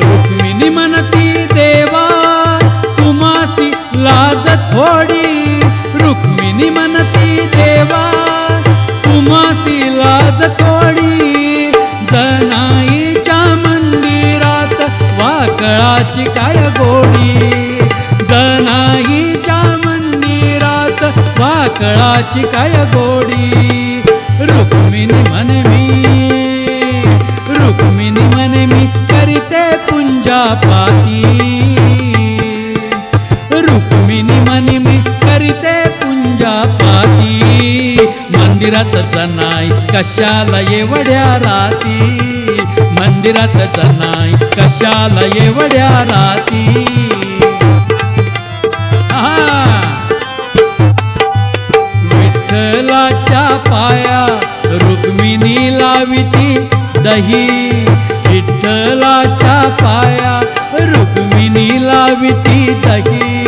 रुक्मिणी म्हणती देवा तुम्हासी लाज थोडी, रुक्मिणी म्हणती देवा तुम्हासी लाज थोडी, जनाईच्या मंदिरात वाकळाची काय गोडी, जनाईच्या मंदिरात वाकळाची काय गोडी. रुक्मिणी म्हणे मी, रुक्मिणी म्हणे मी करते पूजा पाती, रुक्मिणी मंदिरात जनाई कशाला एवढ्या राती, मंदिरात जनाई कशाला एवढ्या राती. विठ्ठलाच्या पाया रुक्मिणी लाविती दही, विठ्ठलाच्या पाया रुक्मिणी लाविती दही.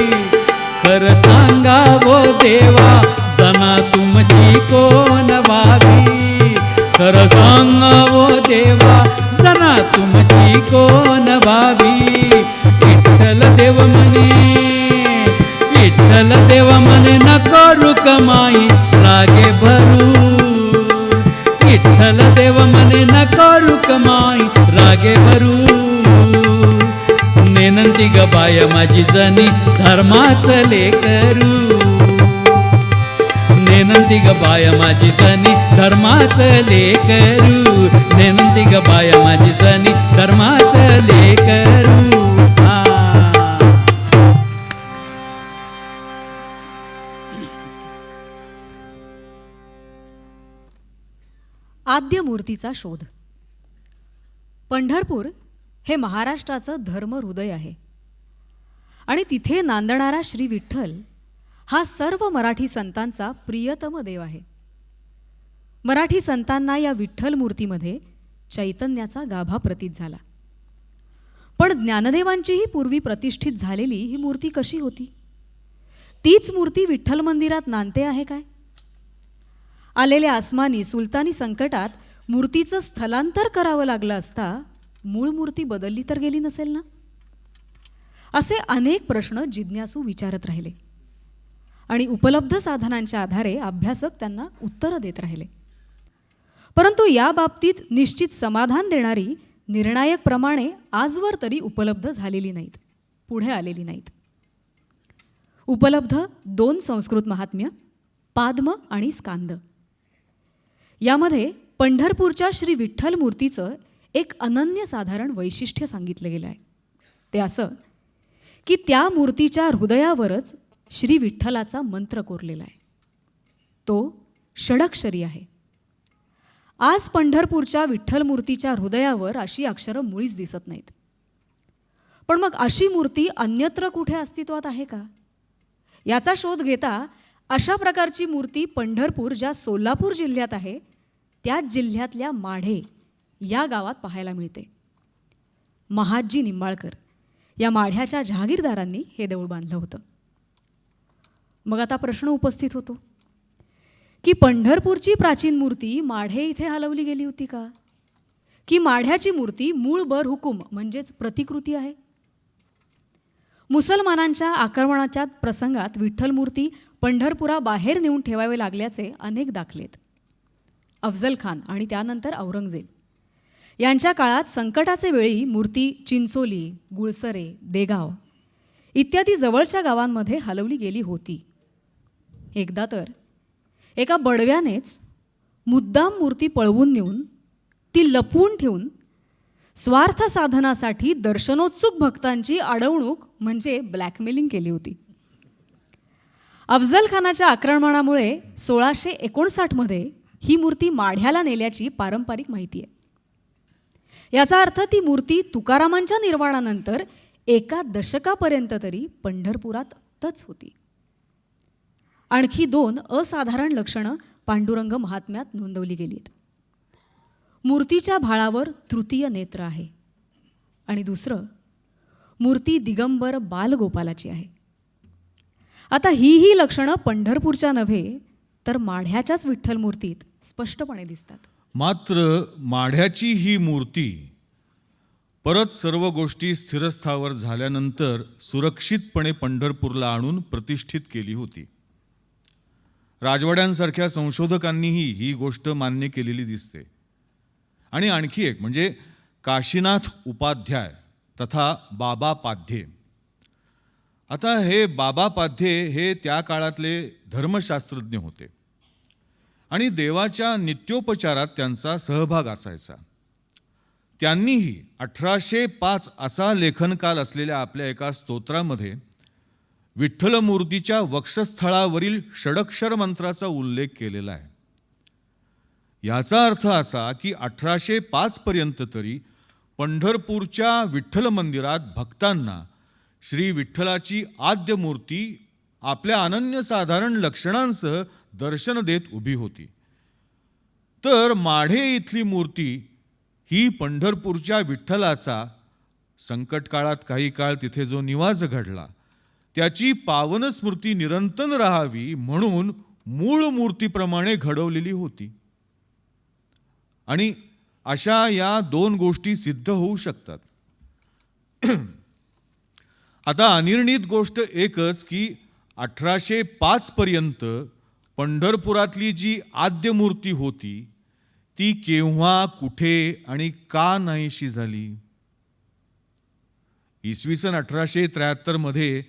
खरं सांगावो देवा जना तुमची कोण व्हावी, खरं सांगावो देवा जना तुमची कोण व्हावी. विठ्ठल देव म्हणे, विठ्ठल देव म्हणे नको रुक्माई लागे भरू, विठ्ठल देव म्हणे नको रुक्माई लागे भरू. नेनंती ग बाय माझी जनी धर्माच लेकरू, नेनंती ग बाय माझी जनी धर्माच लेकरू, नेनंती ग बाय माझी जनी धर्माच लेकरू. आद्य मूर्तीचा शोध. पंढरपूर हे महाराष्ट्राचं धर्महृदय आहे आणि तिथे नांदणारा श्री विठ्ठल हा सर्व मराठी संतांचा प्रियतम देव आहे. मराठी संतांना या विठ्ठल मूर्तीमध्ये चैतन्याचा गाभा प्रतीत झाला. पण ज्ञानदेवांचीही पूर्वी प्रतिष्ठित झालेली ही मूर्ती कशी होती? तीच मूर्ती विठ्ठल मंदिरात नांदते आहे काय? आलेल्या आसमानी सुलतानी संकटात मूर्तीचं स्थलांतर करावं लागलं असता मूळ मूर्ती बदलली तर गेली नसेल ना? असे अनेक प्रश्न जिज्ञासू विचारत राहिले आणि उपलब्ध साधनांच्या आधारे अभ्यासक त्यांना उत्तरं देत राहिले. परंतु या बाबतीत निश्चित समाधान देणारी निर्णायक प्रमाणे आजवर तरी उपलब्ध झालेली नाहीत, पुढे आलेली नाहीत. उपलब्ध 2 संस्कृत महात्म्य, पाद्म आणि स्कांद. यामध्ये पंढरपूरच्या श्री विठ्ठल मूर्तीचं एक अनन्यसाधारण वैशिष्ट्य सांगितलं गेलं आहे. ते असं की त्या मूर्तीच्या हृदयावरच श्री विठ्ठलाचा मंत्र कोरलेला आहे. तो षडक्षरी आहे. आज पंढरपूरच्या विठ्ठल मूर्तीच्या हृदयावर अशी अक्षरं मुळीच दिसत नाहीत. पण मग अशी मूर्ती अन्यत्र कुठे अस्तित्वात आहे का? याचा शोध घेता अशा प्रकारची मूर्ती पंढरपूर ज्या सोलापूर जिल्ह्यात आहे त्याच जिल्ह्यातल्या माढे या गावात पाहायला मिळते. महादजी निंबाळकर या माढ्याच्या जहागीरदारांनी हे देऊळ बांधलं होतं. मग आता प्रश्न उपस्थित होतो की पंढरपूरची प्राचीन मूर्ती माढे इथे हलवली गेली होती का? की माढ्याची मूर्ती मूळ बरहुकूम म्हणजेच प्रतिकृती आहे? मुसलमानांच्या आक्रमणाच्या प्रसंगात विठ्ठल मूर्ती पंढरपुराबाहेर नेऊन ठेवावे लागल्याचे अनेक दाखलेत. अफजल खान आणि त्यानंतर औरंगजेब यांच्या काळात संकटाचे वेळी मूर्ती चिंचोली, गुळसरे, देगाव इत्यादी जवळच्या गावांमध्ये हलवली गेली होती. एकदा तर एका बडव्यानेच मुद्दाम मूर्ती पळवून नेऊन ती लपवून ठेवून स्वार्थ साधनासाठी दर्शनोत्सुक भक्तांची अडवणूक म्हणजे ब्लॅकमेलिंग केली होती. अफजल खानाच्या आक्रमणामुळे 1659मध्ये ही मूर्ती माढ्याला नेल्याची पारंपरिक माहिती आहे. याचा अर्थ ती मूर्ती तुकारामांच्या निर्वाणानंतर एका दशकापर्यंत तरी पंढरपुरातच होती. आणखी 2 असाधारण लक्षणं पांडुरंग महात्म्यात नोंदवली गेलीत. मूर्तीच्या भाळावर तृतीय नेत्र आहे आणि दुसरं मूर्ती दिगंबर बालगोपालाची आहे. आता ही लक्षणं पंढरपूरच्या नव्हे तर माढ्याच्याच विठ्ठल मूर्तीत स्पष्टपणे दिसतात. मात्र माढ्याची ही मूर्ती परत सर्व गोष्टी स्थिरस्थावर झाल्यानंतर सुरक्षितपणे पंढरपूरला आणून प्रतिष्ठित केली होती. राजवाड्यांसारख्या संशोधकांनीही ही गोष्ट मान्य केलेली दिसते. आणि आणखी एक म्हणजे काशीनाथ उपाध्याय तथा बाबा पाध्ये. आता हे बाबा पाध्ये हे त्या काळातले धर्मशास्त्रज्ञ होते आणि देवाच्या नित्योपचारात त्यांचा सहभाग असायचा. त्यांनीही 1805 असा लेखनकाल असलेल्या आपल्या एका स्तोत्रामध्ये विठ्ठल मूर्तीच्या वक्षस्थळावरील षडक्षर मंत्राचा उल्लेख केलेला आहे. याचा अर्थ असा की 1805 पर्यंत तरी पंढरपूरच्या विठ्ठल मंदिरात भक्तांना श्री विठ्ठलाची आद्य मूर्ती आपल्या अनन्यसाधारण लक्षणांसह दर्शन देत उभी होती. तर माढे इथली मूर्ती ही पंढरपूरच्या विठ्ठलाचा संकट काळात काही काळ तिथे जो निवास घडला त्याची पावन स्मृती निरंतर राहावी म्हणून मूळ मूर्तीप्रमाणे घडवलेली होती. आणि अशा या दोन गोष्टी सिद्ध होऊ शकतात. आता अनिर्णित गोष्ट एकच की 1805 पर्यंत पंढरपुरातली जी आद्य मूर्ती होती ती केव्हा, कुठे आणि का नाहीशी झाली. इसवी सन 1873 मध्ये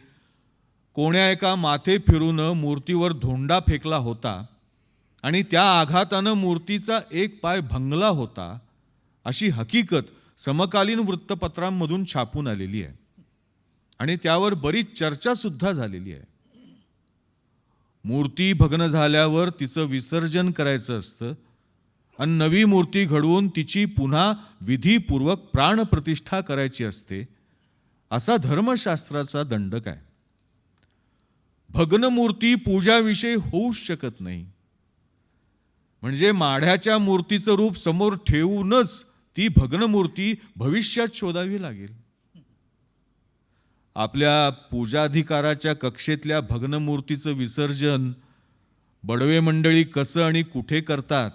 कोण्या एका माथे फिरून मूर्तीवर धोंडा फेकला होता आणि त्या आघातानं मूर्तीचा एक पाय भंगला होता अशी हकीकत समकालीन वृत्तपत्रांमधून छापून आलेली आहे आणि त्यावर बरीच चर्चा सुद्धा झालेली आहे. मूर्ती भग्न झाल्यावर तिचं विसर्जन करायचं असतं आणि नवी मूर्ती घडवून तिची पुन्हा विधीपूर्वक प्राणप्रतिष्ठा करायची असते असा धर्मशास्त्राचा दंडक आहे. भग्न मूर्ती पूजाविषयी होऊच शकत नाही. म्हणजे माढ्याच्या मूर्तीचं रूप समोर ठेवूनच ती भग्न मूर्ती भविष्यात शोधावी लागेल. आपल्या पूजाधिकाराच्या कक्षेतल्या भग्न मूर्तीचं विसर्जन बडवे मंडळी कसं आणि कुठे करतात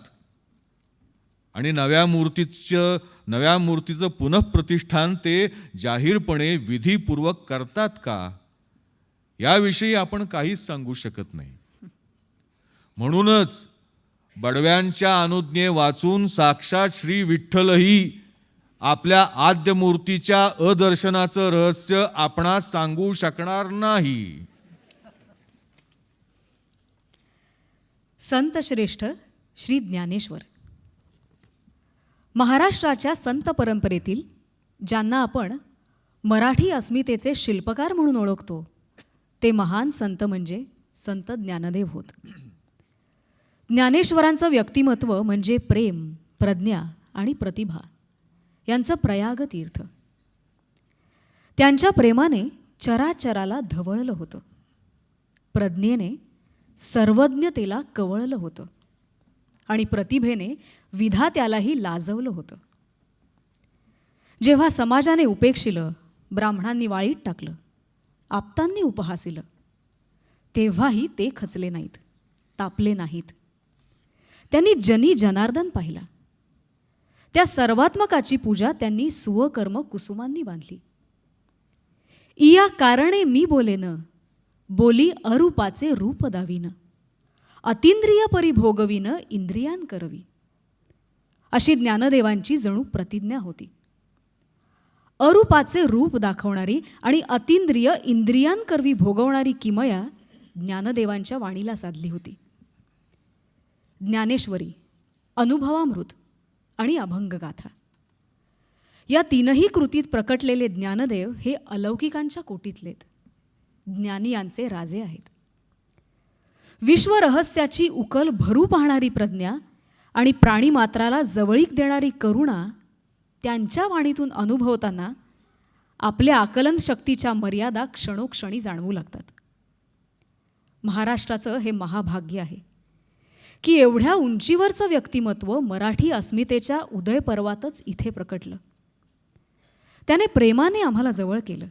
आणि नव्या मूर्तीचं पुनःप्रतिष्ठान ते जाहीरपणे विधीपूर्वक करतात का याविषयी आपण काहीच सांगू शकत नाही. म्हणूनच बडव्यांच्या अनुज्ञे वाचून साक्षात श्री विठ्ठलही आपल्या आद्य मूर्तीच्या अदर्शनाचं रहस्य आपणास सांगू शकणार नाही. संत श्रेष्ठ श्री ज्ञानेश्वर महाराष्ट्राच्या संत परंपरेतील ज्यांना आपण मराठी अस्मितेचे शिल्पकार म्हणून ओळखतो ते महान संत म्हणजे संत ज्ञानदेव होत. ज्ञानेश्वरांचं व्यक्तिमत्व म्हणजे प्रेम, प्रज्ञा आणि प्रतिभा यांचं प्रयाग तीर्थ. त्यांच्या प्रेमाने चराचराला धवळलं होतं, प्रज्ञेने सर्वज्ञतेला कवळलं होतं आणि प्रतिभेने विधात्यालाही लाजवलं होतं. जेव्हा समाजाने उपेक्षिलं, ब्राह्मणांनी वाळीत टाकलं, आप्तांनी उपहासिलं, तेव्हाही ते खचले नाहीत, तापले नाहीत. त्यांनी जनी जनार्दन पाहिला. त्या सर्वात्मकाची पूजा त्यांनी सुवकर्म कुसुमांनी बांधली. इया कारणे मी बोलेन, बोली अरूपाचे रूप दावीन, अतिंद्रिय परिभोगवीन इंद्रियान करवी, अशी ज्ञानदेवांची जणू प्रतिज्ञा होती. अरूपाचे रूप दाखवणारी आणि अतिंद्रिय इंद्रियांकरवी भोगवणारी किमया ज्ञानदेवांच्या वाणीला साधली होती. ज्ञानेश्वरी, अनुभवामृत आणि अभंगगाथा या तीनही कृतीत प्रकटलेले ज्ञानदेव हे अलौकिकांच्या कोटीतलेत, ज्ञानी यांचे राजे आहेत. विश्वरहस्याची उकल भरू पाहणारी प्रज्ञा आणि प्राणीमात्राला जवळीक देणारी करुणा त्यांच्या वाणीतून अनुभवताना आपल्या आकलन शक्तीच्या मर्यादा क्षणोक्षणी जाणवू लागतात. महाराष्ट्राचं हे महाभाग्य आहे की एवढ्या उंचीवरचं व्यक्तिमत्व मराठी अस्मितेच्या उदयपर्वातच इथे प्रकटलं. त्याने प्रेमाने आम्हाला जवळ केलं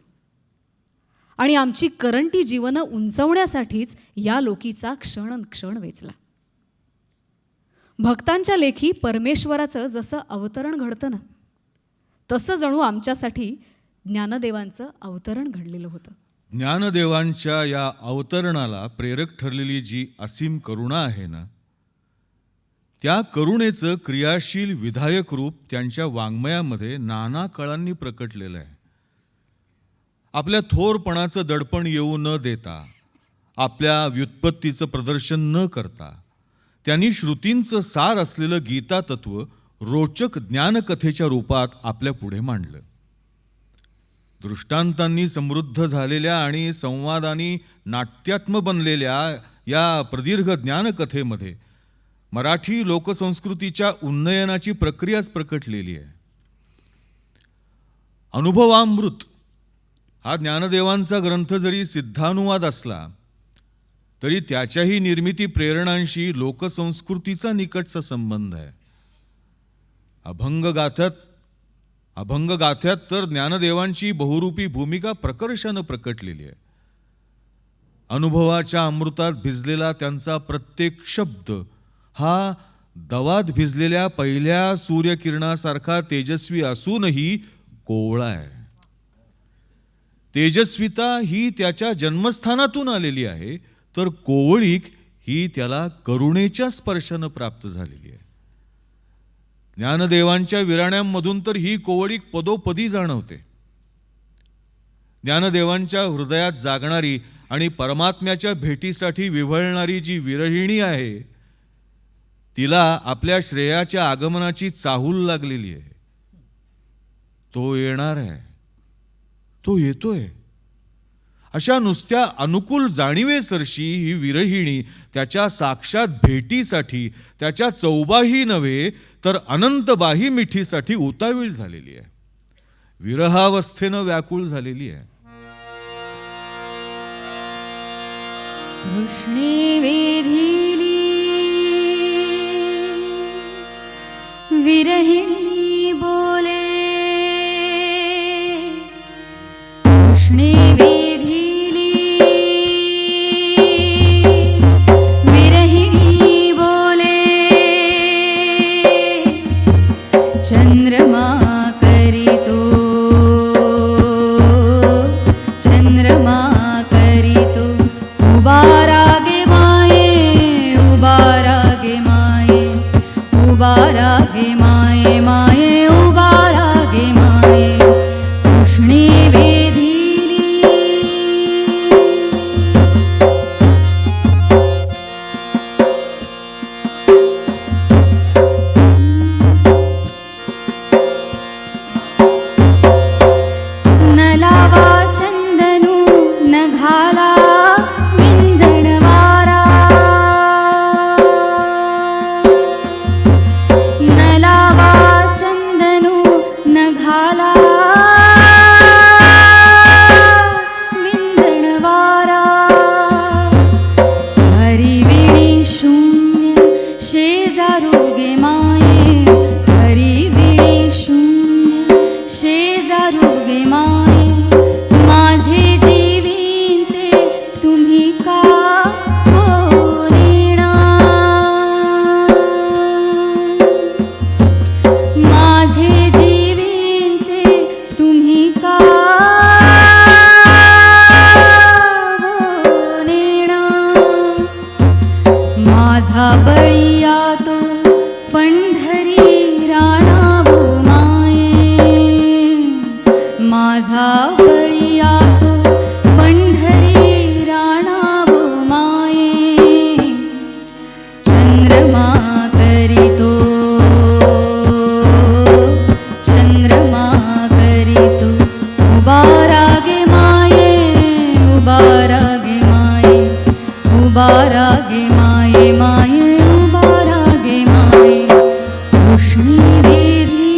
आणि आमची करंटी जीवनं उंचवण्यासाठीच या लोकीचा क्षण वेचला. भक्तांच्या लेखी परमेश्वराचं जसं अवतरण घडतं ना, तसं जणू आमच्यासाठी ज्ञानदेवांचं अवतरण घडलेलं होतं. ज्ञानदेवांच्या या अवतरणाला प्रेरक ठरलेली जी असीम करुणा आहे ना, त्या करुणेचं क्रियाशील विधायक रूप त्यांच्या वाङ्मयामध्ये नाना काळांनी प्रकटलेलं आहे. आपल्या थोरपणाचं दडपण येऊ न देता, आपल्या व्युत्पत्तीचं प्रदर्शन न करता त्यांनी श्रुतींचं सार असलेलं गीता तत्व रोचक ज्ञानकथेच्या रूपात आपल्या पुढे मांडलं. दृष्टांतांनी समृद्ध झालेल्या आणि संवादांनी नाट्यात्म बनलेल्या या प्रदीर्घ ज्ञानकथेमध्ये मराठी लोकसंस्कृतीच्या उन्नयनाची प्रक्रियाच प्रकटलेली आहे. अनुभवामृत हा ज्ञानदेवांचा ग्रंथ जरी सिद्धानुवाद असला तरी त्याच्याही निर्मिती प्रेरणांशी लोकसंस्कृतीचा निकटचा संबंध आहे. अभंगगाथ्यात तर ज्ञानदेवांची बहुरूपी भूमिका प्रकर्षानं प्रकटलेली आहे. अनुभवाच्या अमृतात भिजलेला त्यांचा प्रत्येक शब्द हा दवात भिजलेल्या पहिल्या सूर्यकिरणासारखा तेजस्वी असूनही कोवळा आहे. तेजस्विता ही त्याच्या जन्मस्थानातून आलेली आहे, तर कोवळीक ही त्याला करुणेच्या स्पर्शानं प्राप्त झालेली आहे. ज्ञानदेवांच्या विराण्यांमधून तर ही कोवळीक पदोपदी जाणवते. ज्ञानदेवांच्या हृदयात जागणारी आणि परमात्म्याच्या भेटीसाठी विव्हळणारी जी विरहिणी आहे, तिला आपल्या श्रेयाच्या आगमनाची चाहूल लागलेली आहे. तो येणार आहे, तो येतोय, अशा नुसत्या अनुकूल जाणीवेसरशी ही विरहिणी त्याच्या साक्षात भेटीसाठी, त्याच्या चौबाही नव्हे तर अनंतबाही मिठीसाठी उतावीळ झालेली आहे. विरहावस्थेनं व्याकुळ झालेली आहे. कृष्णे वेधिली विरहिणी बोले, कृष्णे वेधिली विरहिणी बोले, चंद्रमा करीतो, चंद्रमा करीतो उबा रागे माये, उबा रागे माये, उबा रागे माये, माये उबा रागे माये, कृष्णे वेधिली. न लावा चंदनू न घाला विंजणवारा, न लावा चंदनू न घाला विंजणवारा, हरिविणी शून्य शेजारू गे माये, हरिविणी शून्य शेजारू गे माये, माझे जीवींचे तुम्ही का बोलिना, माझे जीवींचे तुम्ही का बोलिना, माझा बळीया तो पंढरी राणावो माये, माझा बळीया तो पंढरी राणावो माये, चंद्रमा करीतो, चंद्रमा करीतो उबा रागे माये, उबा रागे माये, उबा रागे माये, माये उबा रागे माये, कृष्णे वेधिली.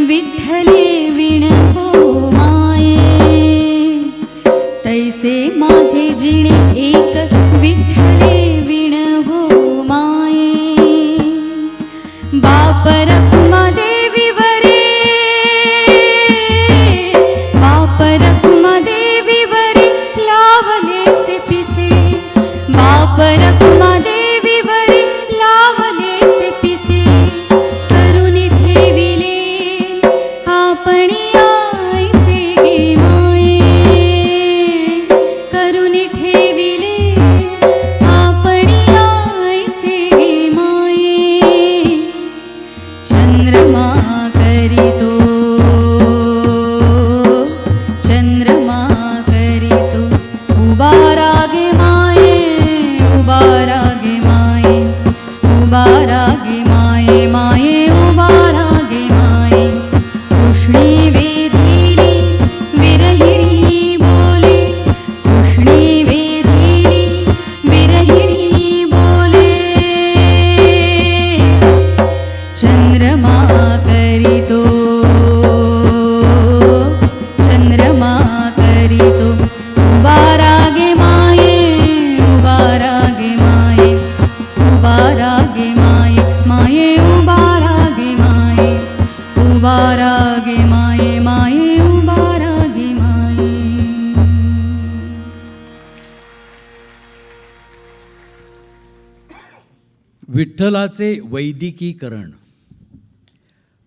विठ्ठले विण हो माये, तैसे माझे जिणे एक विठ्ठले विण हो माये. बाप रखुमा देवी वरे, बाप रखुमा देवी वरे लावलेसे पिसे, बाप रखुमा देवी वरे लावलेसे पिसे. करुणी ठेविले आपणी आईसे गे माये, करुणी ठेविले आपणी आईसे गे माये. चंद्रमा करीतो, चंद्रमा करीतो उभा रागे माये, उभा रागे माये, उभा रागे माये, माये उभा रागे माये. कृष्णी वेधिली विरहिणी बोले, कृष्णी वेधिली विरहिणी बोले. चंद्रमा करीतो, चंद्रमा करीतो उभा रागे माये, उभा रागे माये, उभा रागे माये, माये उभा रागे माये, उभा रागे माये, माये उभा रागे माये. विठ्ठलाचे वैदिकीकरण.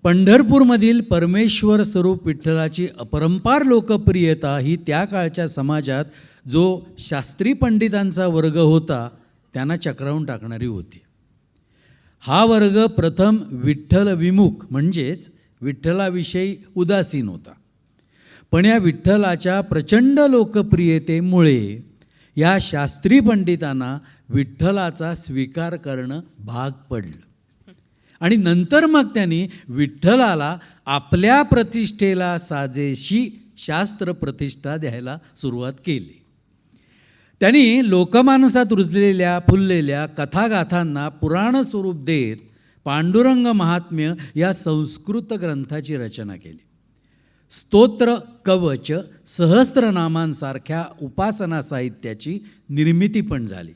पंढरपूरमधील परमेश्वर स्वरूप विठ्ठलाची अपरंपार लोकप्रियता ही त्या काळच्या समाजात जो शास्त्री पंडितांचा वर्ग होता त्यांना चक्रावून टाकणारी होती. हा वर्ग प्रथम विठ्ठल विमुख म्हणजेच विठ्ठलाविषयी उदासीन होता. पण या विठ्ठलाच्या प्रचंड लोकप्रियतेमुळे या शास्त्री पंडितांना विठ्ठलाचा स्वीकार करणं भाग पडलं आणि नंतर मग त्यांनी विठ्ठलाला आपल्या प्रतिष्ठेला साजेशी शास्त्र प्रतिष्ठा द्यायला सुरुवात केली. त्यांनी लोकमानसात रुजलेल्या फुललेल्या कथागाथांना पुराण स्वरूप देत पांडुरंग महात्म्य या संस्कृत ग्रंथाची रचना केली. स्तोत्र, कवच, सहस्त्रनामांसारख्या उपासना साहित्याची निर्मिती पण झाली.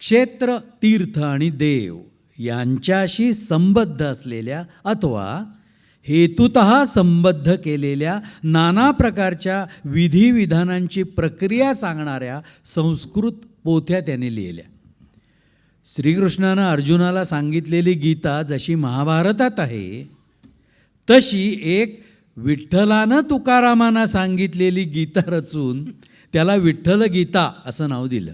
क्षेत्र, तीर्थ आणि देव यांच्याशी संबद्ध असलेल्या अथवा हेतुतः संबद्ध केलेल्या नाना प्रकारच्या विधिविधानांची प्रक्रिया सांगणाऱ्या संस्कृत पोथ्या त्याने लिहिल्या. श्रीकृष्णानं अर्जुनाला सांगितलेली गीता जशी महाभारतात आहे तशी एक विठ्ठलानं तुकारामांना सांगितलेली गीता रचून त्याला विठ्ठल गीता असं नाव दिलं.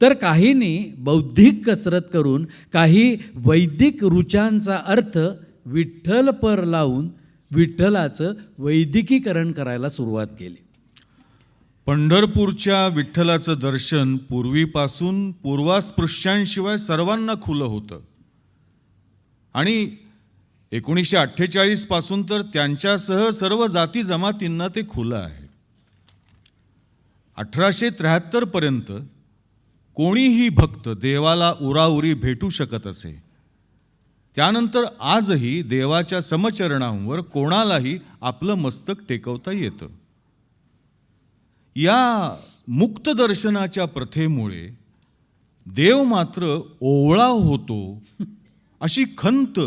तर काहींनी बौद्धिक कसरत करून काही वैदिक ऋचांचा अर्थ विठ्ठलपर लावून विठ्ठलाचं वैदिकीकरण करायला सुरुवात केली. पंढरपूरच्या विठ्ठलाचं दर्शन पूर्वीपासून पूर्वास्पृश्यांशिवाय सर्वांना खुलं होतं आणि 1948 पासून तर त्यांच्यासह सर्व जाती जमातींना ते खुलं आहे. 1873 पर्यंत कोणीही भक्त देवाला उराउरी भेटू शकत असे. त्यानंतर आजही देवाच्या समचरणांवर कोणालाही आपलं मस्तक टेकवता येतं. या मुक्त दर्शनाच्या प्रथेमुळे देव मात्र ओवळा होतो अशी खंत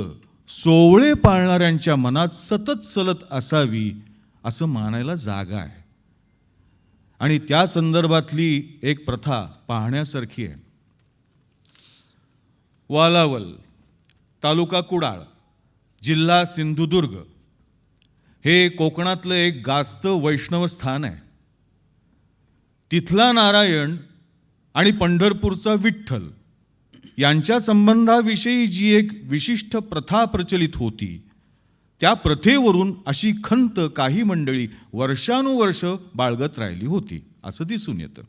सोवळे पाळणाऱ्यांच्या मनात सतत सलत असावी असं मानायला जागा आहे. आणि त्या संदर्भातली एक प्रथा पाहण्यासारखी आहे. वालावल, तालुका कुडाळ, जिल्हा सिंधुदुर्ग हे कोकणातलं एक गास्त वैष्णव स्थान आहे. तिथला नारायण आणि पंढरपूरचा विठ्ठल यांच्या संबंधाविषयी जी एक विशिष्ट प्रथा प्रचलित होती त्या प्रथेवरून अशी खंत काही मंडळी वर्षानुवर्ष बाळगत राहिली होती असं दिसून येतं.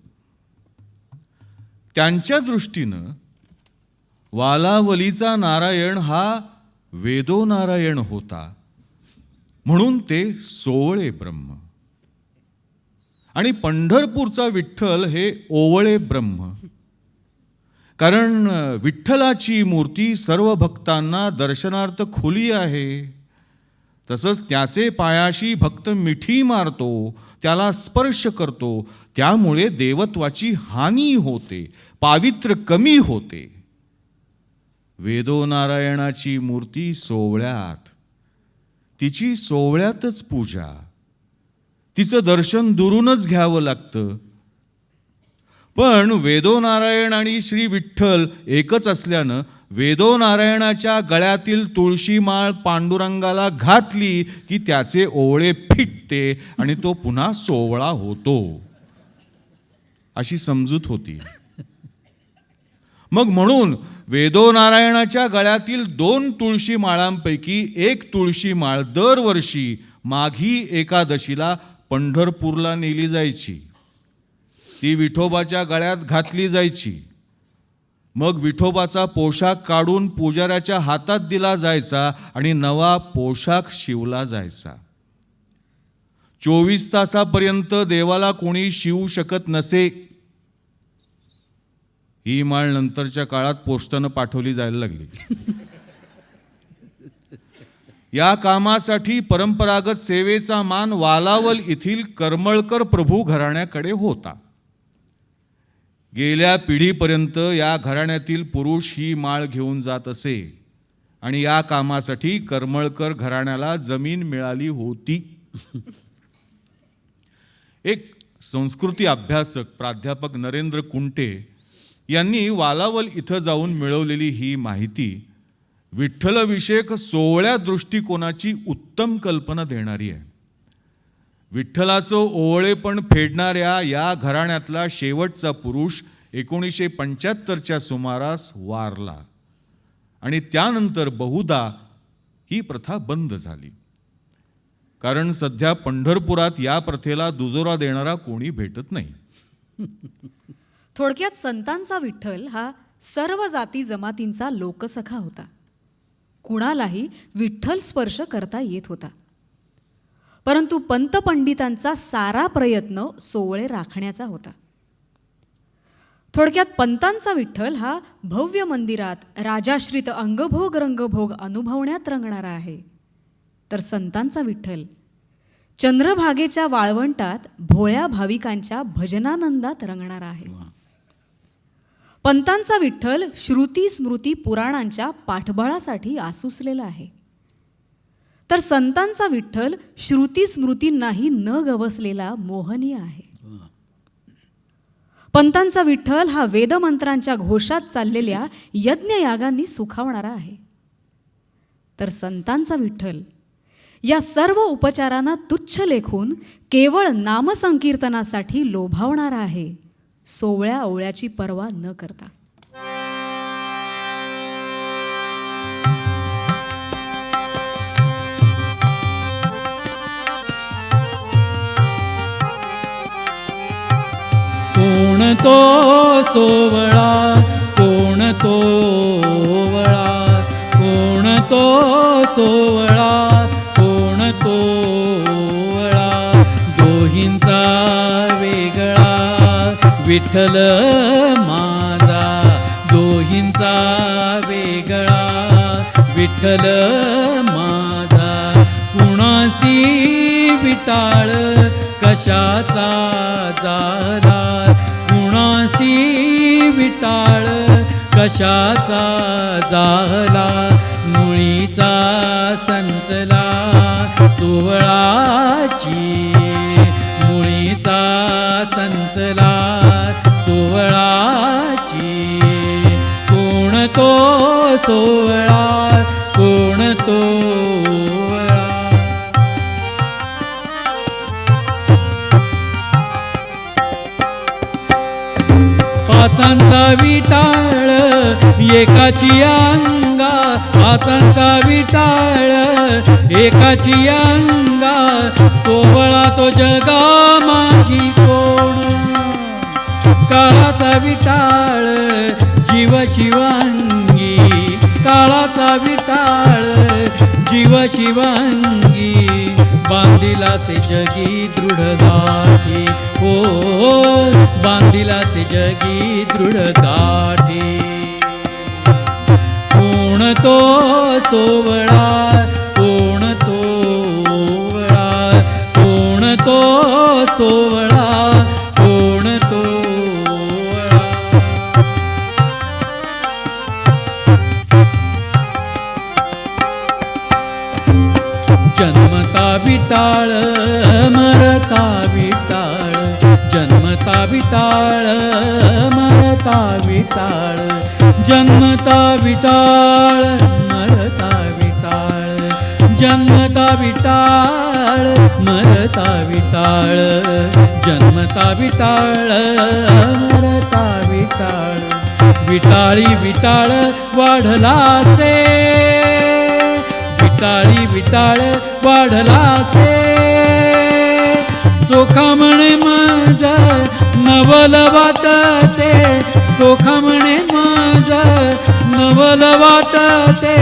त्यांच्या दृष्टीनं वालावलीचा नारायण हा वेदो नारायण होता म्हणून ते सोवळे ब्रह्म आणि पंढरपूरचा विठ्ठल हे ओवळे ब्रह्म. कारण विठ्ठलाची मूर्ती सर्व भक्तांना दर्शनार्थ खुली आहे तसंच त्याचे पायाशी भक्त मिठी मारतो, त्याला स्पर्श करतो, त्यामुळे देवत्वाची हानी होते, पावित्र्य कमी होते. वेदोनारायणाची मूर्ती सोवळ्यात, तिची सोवळ्यातच पूजा, तिचं दर्शन दुरूनच घ्यावं लागतं. पण वेदोनारायण आणि श्री विठ्ठल एकच असल्यानं वेदोनारायणाच्या गळ्यातील तुळशी माळ पांडुरंगाला घातली की त्याचे ओवळे फिटते आणि तो पुन्हा सोवळा होतो, अशी समजूत होती. मग म्हणून वेदोनारायणाच्या गळ्यातील 2 तुळशी माळांपैकी एक तुळशी माळ दरवर्षी माघी एकादशीला पंढरपूरला नेली जायची. ती विठोबाच्या गळ्यात घातली जायची. मग विठोबाचा पोशाख काढून पुजाऱ्याच्या हातात दिला जायचा आणि नवा पोशाख शिवला जायचा. 24 तासापर्यंत देवाला कोणी शिवू शकत नसे. ही माळ नंतरच्या काळात पोस्टानं पाठवली जायला लागली. या कामासाठी परंपरागत सेवेचा मान वालावल येथील करमळकर प्रभू घराण्याकडे होता. गेल्या पिढीपर्यंत या घराण्यातील पुरुष ही माळ घेऊन जात असे आणि या कामासाठी करमळकर घराण्याला जमीन मिळाली होती. एक संस्कृती अभ्यासक प्राध्यापक नरेंद्र कुंटे यांनी वालावल इथं जाऊन मिळवलेली ही माहिती विठ्ठलविषयक सोवळ्या दृष्टिकोनाची उत्तम कल्पना देणारी आहे. विठ्ठलाचं ओवळेपण फेडणाऱ्या या घराण्यातला शेवटचा पुरुष 1975च्या सुमारास वारला आणि त्यानंतर बहुधा ही प्रथा बंद झाली. कारण सध्या पंढरपुरात या प्रथेला दुजोरा देणारा कोणी भेटत नाही. थोडक्यात संतांचा विठ्ठल हा सर्व जाती जमातींचा लोकसखा होता. कुणालाही विठ्ठल स्पर्श करता येत होता. परंतु पंतपंडितांचा सारा प्रयत्न सोवळे राखण्याचा होता. थोडक्यात पंतांचा विठ्ठल हा भव्य मंदिरात राजाश्रित अंगभोग रंगभोग अनुभवण्यात रंगणारा आहे, तर संतांचा विठ्ठल चंद्रभागेच्या वाळवंटात भोळ्या भाविकांच्या भजनानंदात रंगणारा आहे. पंतांचा विठ्ठल श्रुती स्मृती पुराणांच्या पाठबळासाठी आसुसलेला आहे, तर संतांचा विठ्ठल श्रुती स्मृतींनाही न गवसलेला मोहनीय आहे. पंतांचा विठ्ठल हा वेदमंत्रांच्या घोषात चाललेल्या यज्ञयागांनी सुखावणारा आहे, तर संतांचा विठ्ठल या सर्व उपचारांना तुच्छ लेखून केवळ नामसंकीर्तनासाठी लोभावणारा आहे, सोवळ्या ओवळ्याची पर्वा न करता. कोण तो सोवळा, कोण तो ओवळा, कोण तो सोवळा, कोण तो ओवळा, दोहींचा वेगळा विठ्ठल माझा, दोहींचा वेगळा विठ्ठल माझा, कुणासी विटाळ कशाचा झाला, कुणासी विटाळ कशाचा झाला, मुळीचा संचला सोवळाची, मुळीचा संचला सोवळाची, कोण तो सोवळा, कोण तो ओवळा. पाचांचा विटाळ एकाची अंगा, पाचांचा विटाळ एकाची अंगा, सोवळा तो जगा माझी कोण, काळाचा विटाळ जीव शिवांगी, काळाचा विटाळ जीव शिवांगी, बांधिला से जगी दृढ गाठी, हो बांधिला से जगी दृढ गाठी, कोण तो सोवळा, कोण तो सोवळा कोण तोवळा. जन्मता विटाळ मरता विटाळ, जन्मता विटाळ मरता विटाळ, जन्मता विटाळ मरता विटाळ, जन्मता विटाळ मरता विटाळ, जन्मता विटाळ मरता विटाळ. विटाळी विटाळ वाढलासे, विटाळी विटाळ वाढलासे, चोखा म्हणे माझ नवल वाटते, चोखा म्हणे माझ नवल वाटते,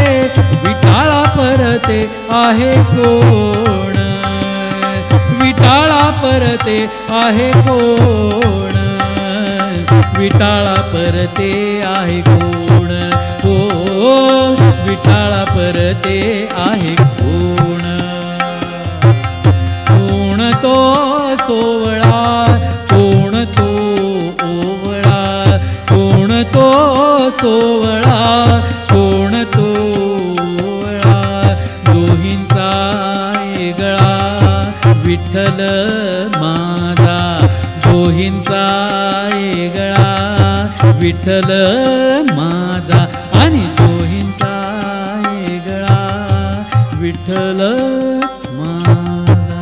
विटाळा परते आहे कोण, विटाळा परते आहे कोण, विटाळा परते आहे कोण, हो विटाळा परते आहे कोण. कोण तो सोवळा कोण तो ओवळा, कोण तो सोवळा कोण तो ओवळा. दोहींचा येगळा विठ्ठल माझा, दोहींचा येगळा विठ्ठल माझा, आणि दोहींचा येगळा विठ्ठल माझा.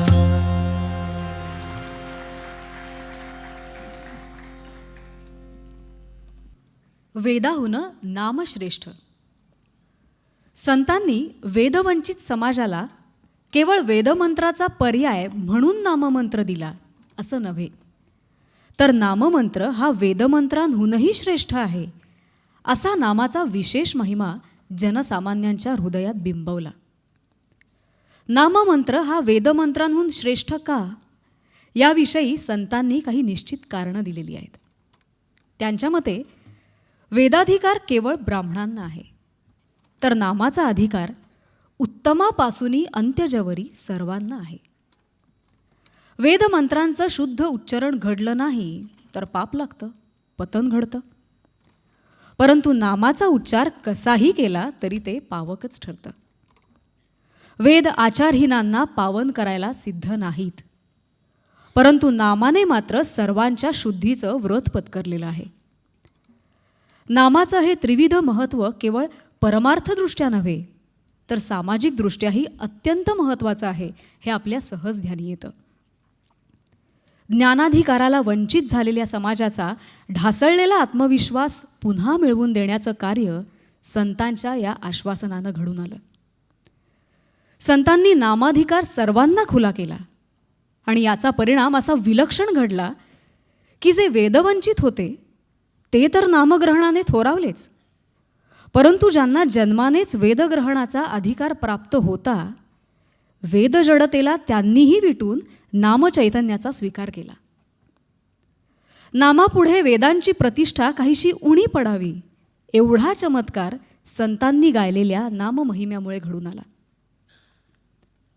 वेदाहुन नामश्रेष्ठ. संतांनी वेदवंचित समाजाला केवळ वेदमंत्राचा पर्याय म्हणून नाममंत्र दिला असं नव्हे, तर नाममंत्र हा वेदमंत्रांहूनही श्रेष्ठ आहे असा नामाचा विशेष महिमा जनसामान्यांच्या हृदयात बिंबवला. नाममंत्र हा वेदमंत्रांहून श्रेष्ठ का, याविषयी संतांनी काही निश्चित कारणं दिलेली आहेत. त्यांच्या मते वेदाधिकार केवळ ब्राह्मणांना आहे, तर नामाचा अधिकार उत्तमापासूनही अंत्यजवरी सर्वांना आहे. वेदमंत्रांचं शुद्ध उच्चारण घडलं नाही तर पाप लागतं, पतन घडतं. परंतु नामाचा उच्चार कसाही केला तरी ते पावकच ठरतं. वेद आचारहीनांना पावन करायला सिद्ध नाहीत, परंतु नामाने मात्र सर्वांच्या शुद्धीचं व्रत पत्करलेलं आहे. नामाचं हे त्रिविध महत्त्व केवळ परमार्थदृष्ट्या नव्हे, तर सामाजिकदृष्ट्याही अत्यंत महत्त्वाचं आहे हे आपल्या सहज ध्यानी येतं. ज्ञानाधिकाराला वंचित झालेल्या समाजाचा ढासळलेला आत्मविश्वास पुन्हा मिळवून देण्याचं कार्य संतांच्या या आश्वासनानं घडून आलं. संतांनी नामाधिकार सर्वांना खुला केला आणि याचा परिणाम असा विलक्षण घडला की जे वेदवंचित होते ते तर नामग्रहणाने थोरावलेच, परंतु ज्यांना जन्मानेच वेदग्रहणाचा अधिकार प्राप्त होता, वेदजडतेला त्यांनीही विटून नामचैतन्याचा स्वीकार केला. नामापुढे वेदांची प्रतिष्ठा काहीशी उणी पडावी एवढा चमत्कार संतांनी गायलेल्या नाममहिम्यामुळे घडून आला.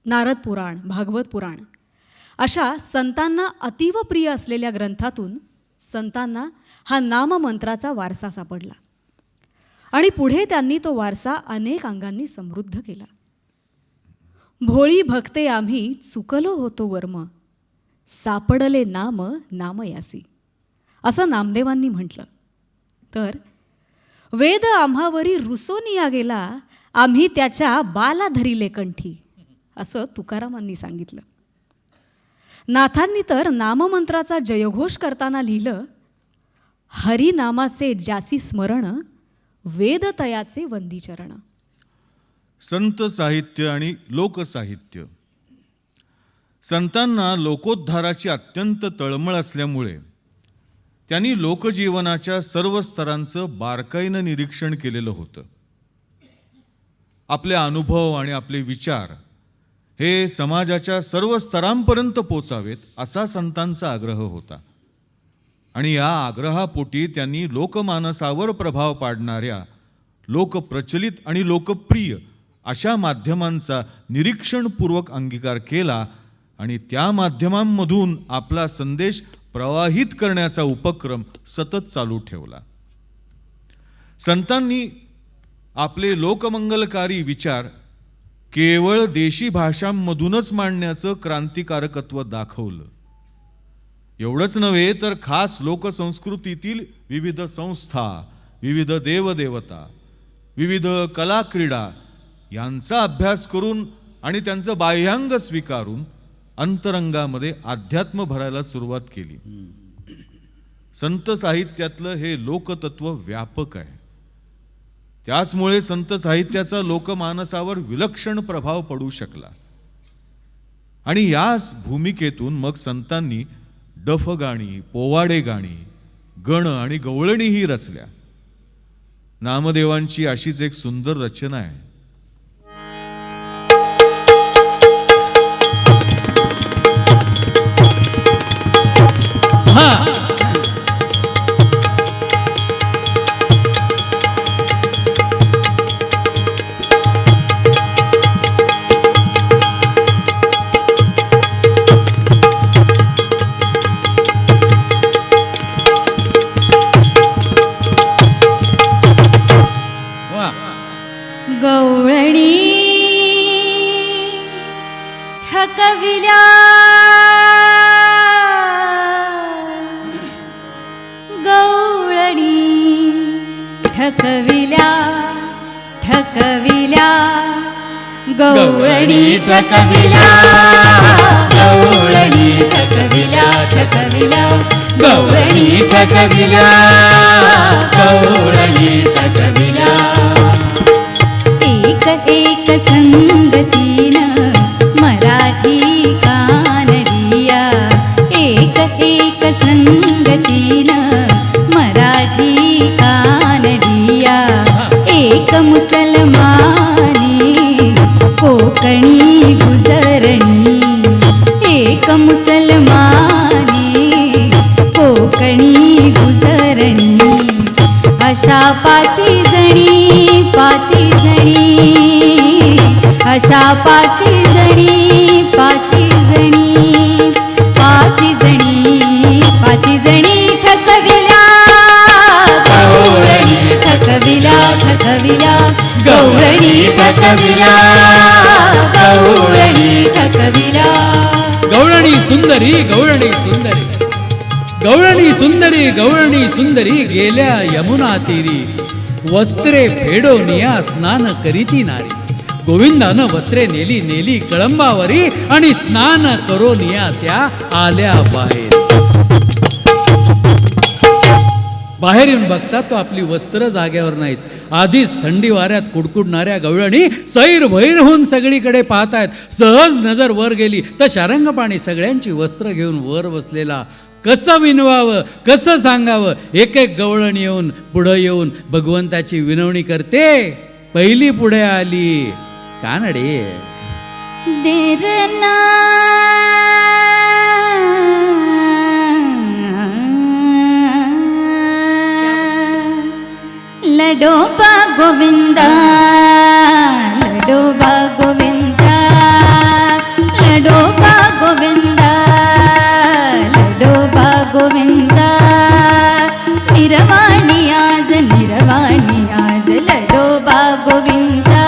नारद पुराण, भागवत पुराण अशा संतांना अतीव प्रिय असलेल्या ग्रंथातून संतांना हा नाममंत्राचा वारसा सापडला आणि पुढे त्यांनी तो वारसा अनेक अंगांनी समृद्ध केला. भोळी भक्ते आम्ही चुकलो होतो वर्म, सापडले नाम नामयासी असं नामदेवांनी म्हटलं. तर वेद आम्हावरी रुसोनिया गेला, आम्ही त्याच्या बाला धरिले कंठी असं तुकारामांनी सांगितलं. नाथांनी तर नाममंत्राचा जयघोष करताना लिहिलं, हरिनामाचे ज्यासी स्मरण, वेदतयाचे वंदीचरण. संत साहित्य आणि लोकसाहित्य. संतांना लोकोद्धाराची अत्यंत तळमळ असल्यामुळे त्यांनी लोकजीवनाच्या सर्व स्तरांचं बारकाईनं निरीक्षण केलेलं होतं. आपले अनुभव आणि आपले विचार हे समाजाच्या सर्व स्तरांपर्यंत पोचावेत असा संतांचा आग्रह होता. आणि या आग्रहापोटी त्यांनी लोकमानसावर प्रभाव पाडणाऱ्या लोकप्रचलित आणि लोकप्रिय अशा माध्यमांचा निरीक्षणपूर्वक अंगीकार केला आणि त्या माध्यमांमधून आपला संदेश प्रवाहित करण्याचा उपक्रम सतत चालू ठेवला. संतांनी आपले लोकमंगलकारी विचार केवळ देशी भाषांमधूनच मांडण्याचं क्रांतिकारकत्व दाखवलं. एवढंच नव्हे तर खास लोकसंस्कृतीतील विविध संस्था, विविध देवदेवता, विविध कला क्रीडा यांचा अभ्यास करून आणि त्यांचं बाह्यांग स्वीकारून अंतरंगामध्ये अध्यात्म भरायला सुरुवात केली. संत साहित्यातलं हे लोकतत्व व्यापक आहे. त्याचमुळे संत साहित्याचा लोकमानसावर विलक्षण प्रभाव पडू शकला. आणि याच भूमिकेतून मग संतांनी डफगाणी, पोवाडे गाणी, गण आणि गवळणीही रचल्या. नामदेवांची अशीच एक सुंदर रचना आहे. गवळणी ठकविल्या गवळणी ठकविल्या ठकविल्या गवळणी ठकविल्या गवळणी ठकविल्या ठकविल्या गवळणी ठकविल्या गवळणी ठकविल्या एक संगतीनं मराठी कानडिया एक संगतीनं मराठी कानडिया एक मुसलमानी कोकणी गुजरणी एक मुसलमानी कोकणी गुजरणी अशा पाची जणी अशा पाची जणी ठकविल्या गवळणी ठकविल्या ठकविल्या गवळणी ठकविल्या गवळणी ठकविल्या गवळणी सुंदरी गवळणी सुंदरी गवळणी सुंदरी गवळणी सुंदरी गेल्या यमुना तीरी वस्त्रे फेडोनिया स्नान करीती नारी. गोविंदानं वस्त्रे नेली नेली कळंबावरी आणि स्नान करोनिया त्या आल्या बाहेर. बाहेर येऊन बघतात तो आपली वस्त्र जाग्यावर नाहीत. आधीच थंडी वाऱ्यात कुडकुडणाऱ्या गवळणी सैर भैर होऊन सगळीकडे पाहतायत. सहज नजर वर गेली तर शारंगपाणी सगळ्यांची वस्त्र घेऊन वर बसलेला. कसं विनवावं, कसं सांगावं. एक एक गवळण येऊन पुढं येऊन भगवंताची विनवणी करते. पहिली पुढे आली कानडे. देरना लडोबा गोविंदा लडोबा गोविंदा लडोबा गोविंदा लडोबा गोविंदा निर्वाणी आज लडोबा गोविंदा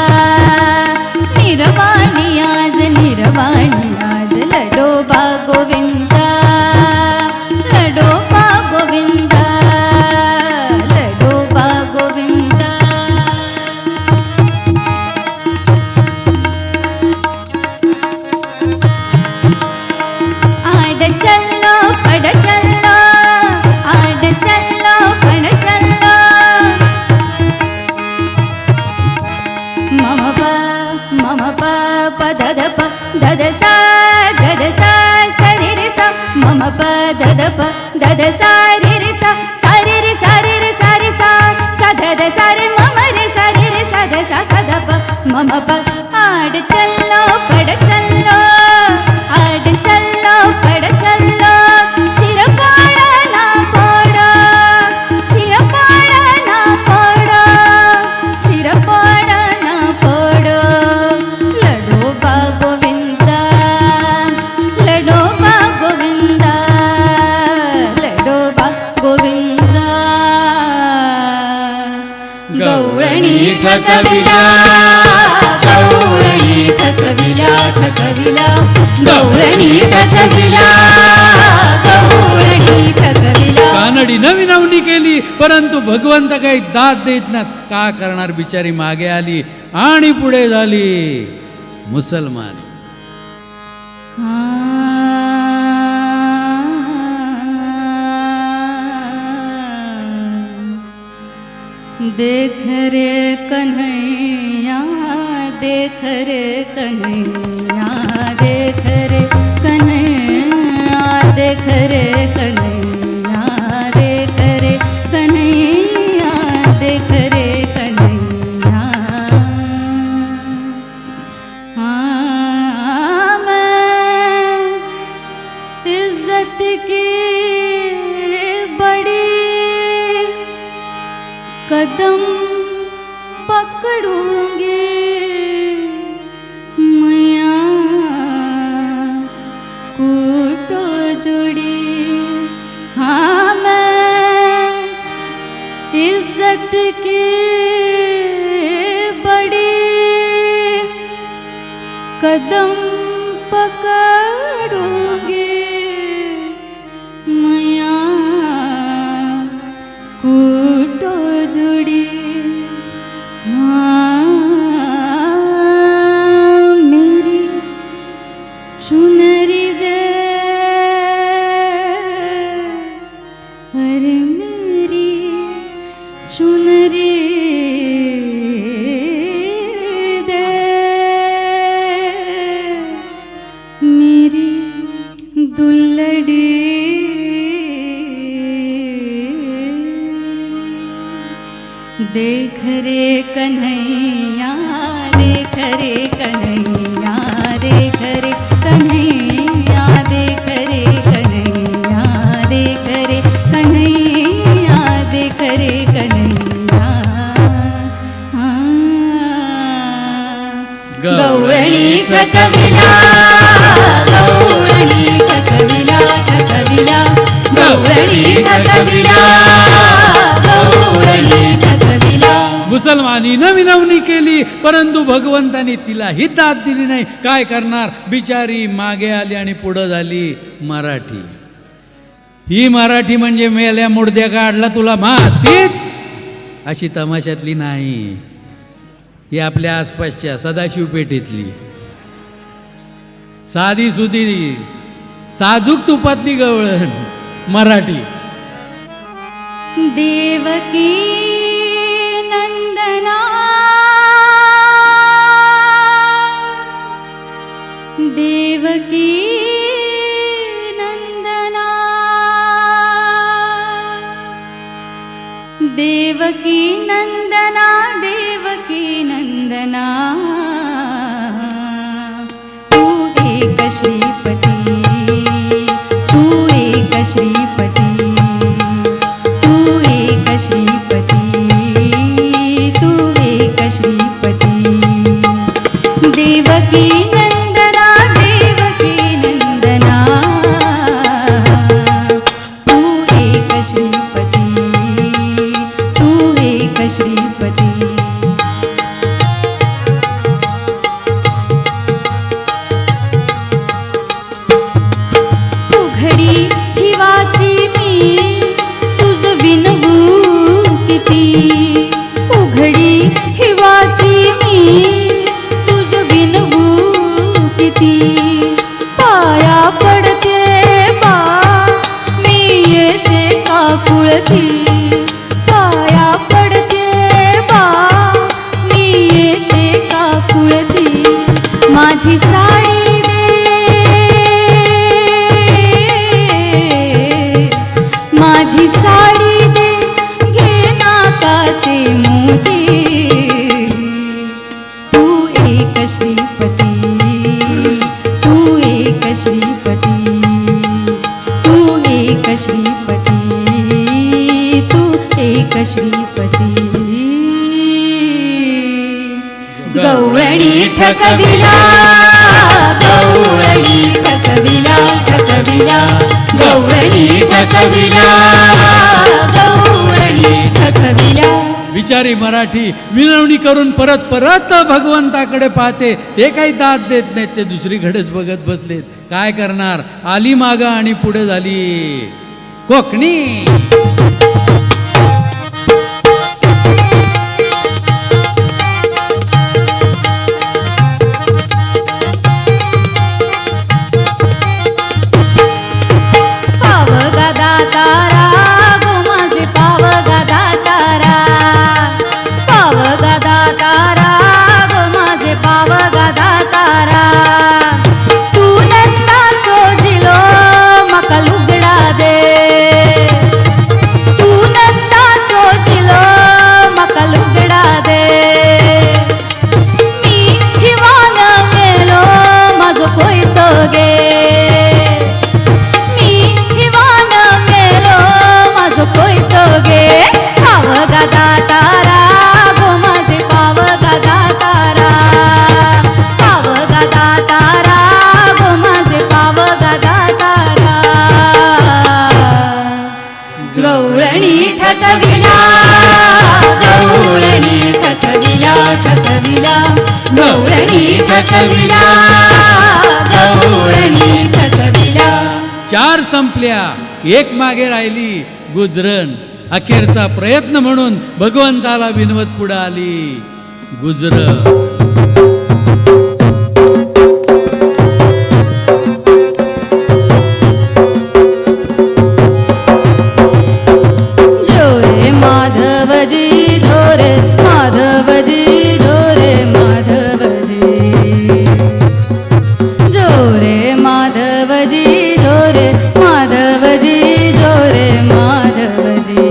निर्वाणी आज लडोबा गोविंदा लडोबा गोविंदा लडोबा गोविंदा ठकविला गवळणी ठकविला ठकविला गवळणी ठकविला गवळणी ठकविला कानडी नवीनवणी केली परंतु भगवंत काही दाद देत नात. का करणार, बिचारी मागे आली आणि पुढे झाली मुसलमान. देख रे कन्हैया देख रे कन्हैया देख रे कन्हैया देख रे कन्हैया देख रे कन्हैया देख रे कन्हैया हाँ मैं इज्जत की बड़ी कदम पकड़ूंगी मैया कूटो जुड़ी हाँ मैं इज्जत की बड़ी कदम पकड़ूंगी मैया कूटो जुड़ी हाँ मेरी चुनरी दे अरे मेरी चुनरी दे मेरी दुल्लड़ी देख रे कन्हैया देख रे कन्हैया देख रे कन्हैया देख रे कन्हैया देख रे कन्हैया देख रे कन्हैया गवळणी ठकविला गवळणी ठकविला ठकविला गवळणी ठकविला गवळणी ठकविला. मुसलमानी नवीनवणी केली परंतु भगवंतानी तिलाही दाद दिली नाही. काय करणार, बिचारी मागे आली आणि पुढं झाली मराठी. ही मराठी म्हणजे मेल्या मुडद्या काढला तुला मातीत अशी तमाशातली नाही. ही आपल्या आसपासच्या सदाशिव पेठेतली साधी सुधी साजूक तुपातली गवळण मराठी. देवकी नंदना देवकी नंदना देवकी नंदना देवकी नंदना तू एक श्रीपती तू एक श्रीपती तू एक श्रीपती तू एक श्रीपती देवकी नंदना देवकी नंदना तू एक श्रीपती तू एक श्रीपती. उघडी ठिवाची मी तुझ विनवू किती उघडी हिवाची मी तुझ विनवू किती पाया पडते बा मी येते काकुळती पाया पडते बा मी येते काकुळती माझी साडी माझी साडी दे घे नाकाचे मोती तू एक श्रीपती तू एक श्रीपती तू एक श्रीपती तू एक श्रीपती. गवळणी ठकविला गवळणी ठकविला ठकविला गवळणी ठकविला गवळणी ठकविला. विचार बिचारी मराठी विनवणी करून परत परत भगवंताकडे पाहते. ते काही दाद देत नाहीत, ते दुसरीकडेच बघत बसलेत. काय करणार, आली मागं आणि पुढे झाली कोकणी. गवळणी ठकविला, गवळणी ठकविला, ठकविला, गवळणी ठकविला, गवळणी ठकविला. 4 संपल्या, एक मागे राहिली गुजरण. अखेरचा प्रयत्न म्हणून भगवंताला विनवत पुढे आली गुजर. माधवजी जोरे, माधवजी जोरे, माधवजी जोरे, माधवजी जोरे, माधवजी जोरे, माधवजी.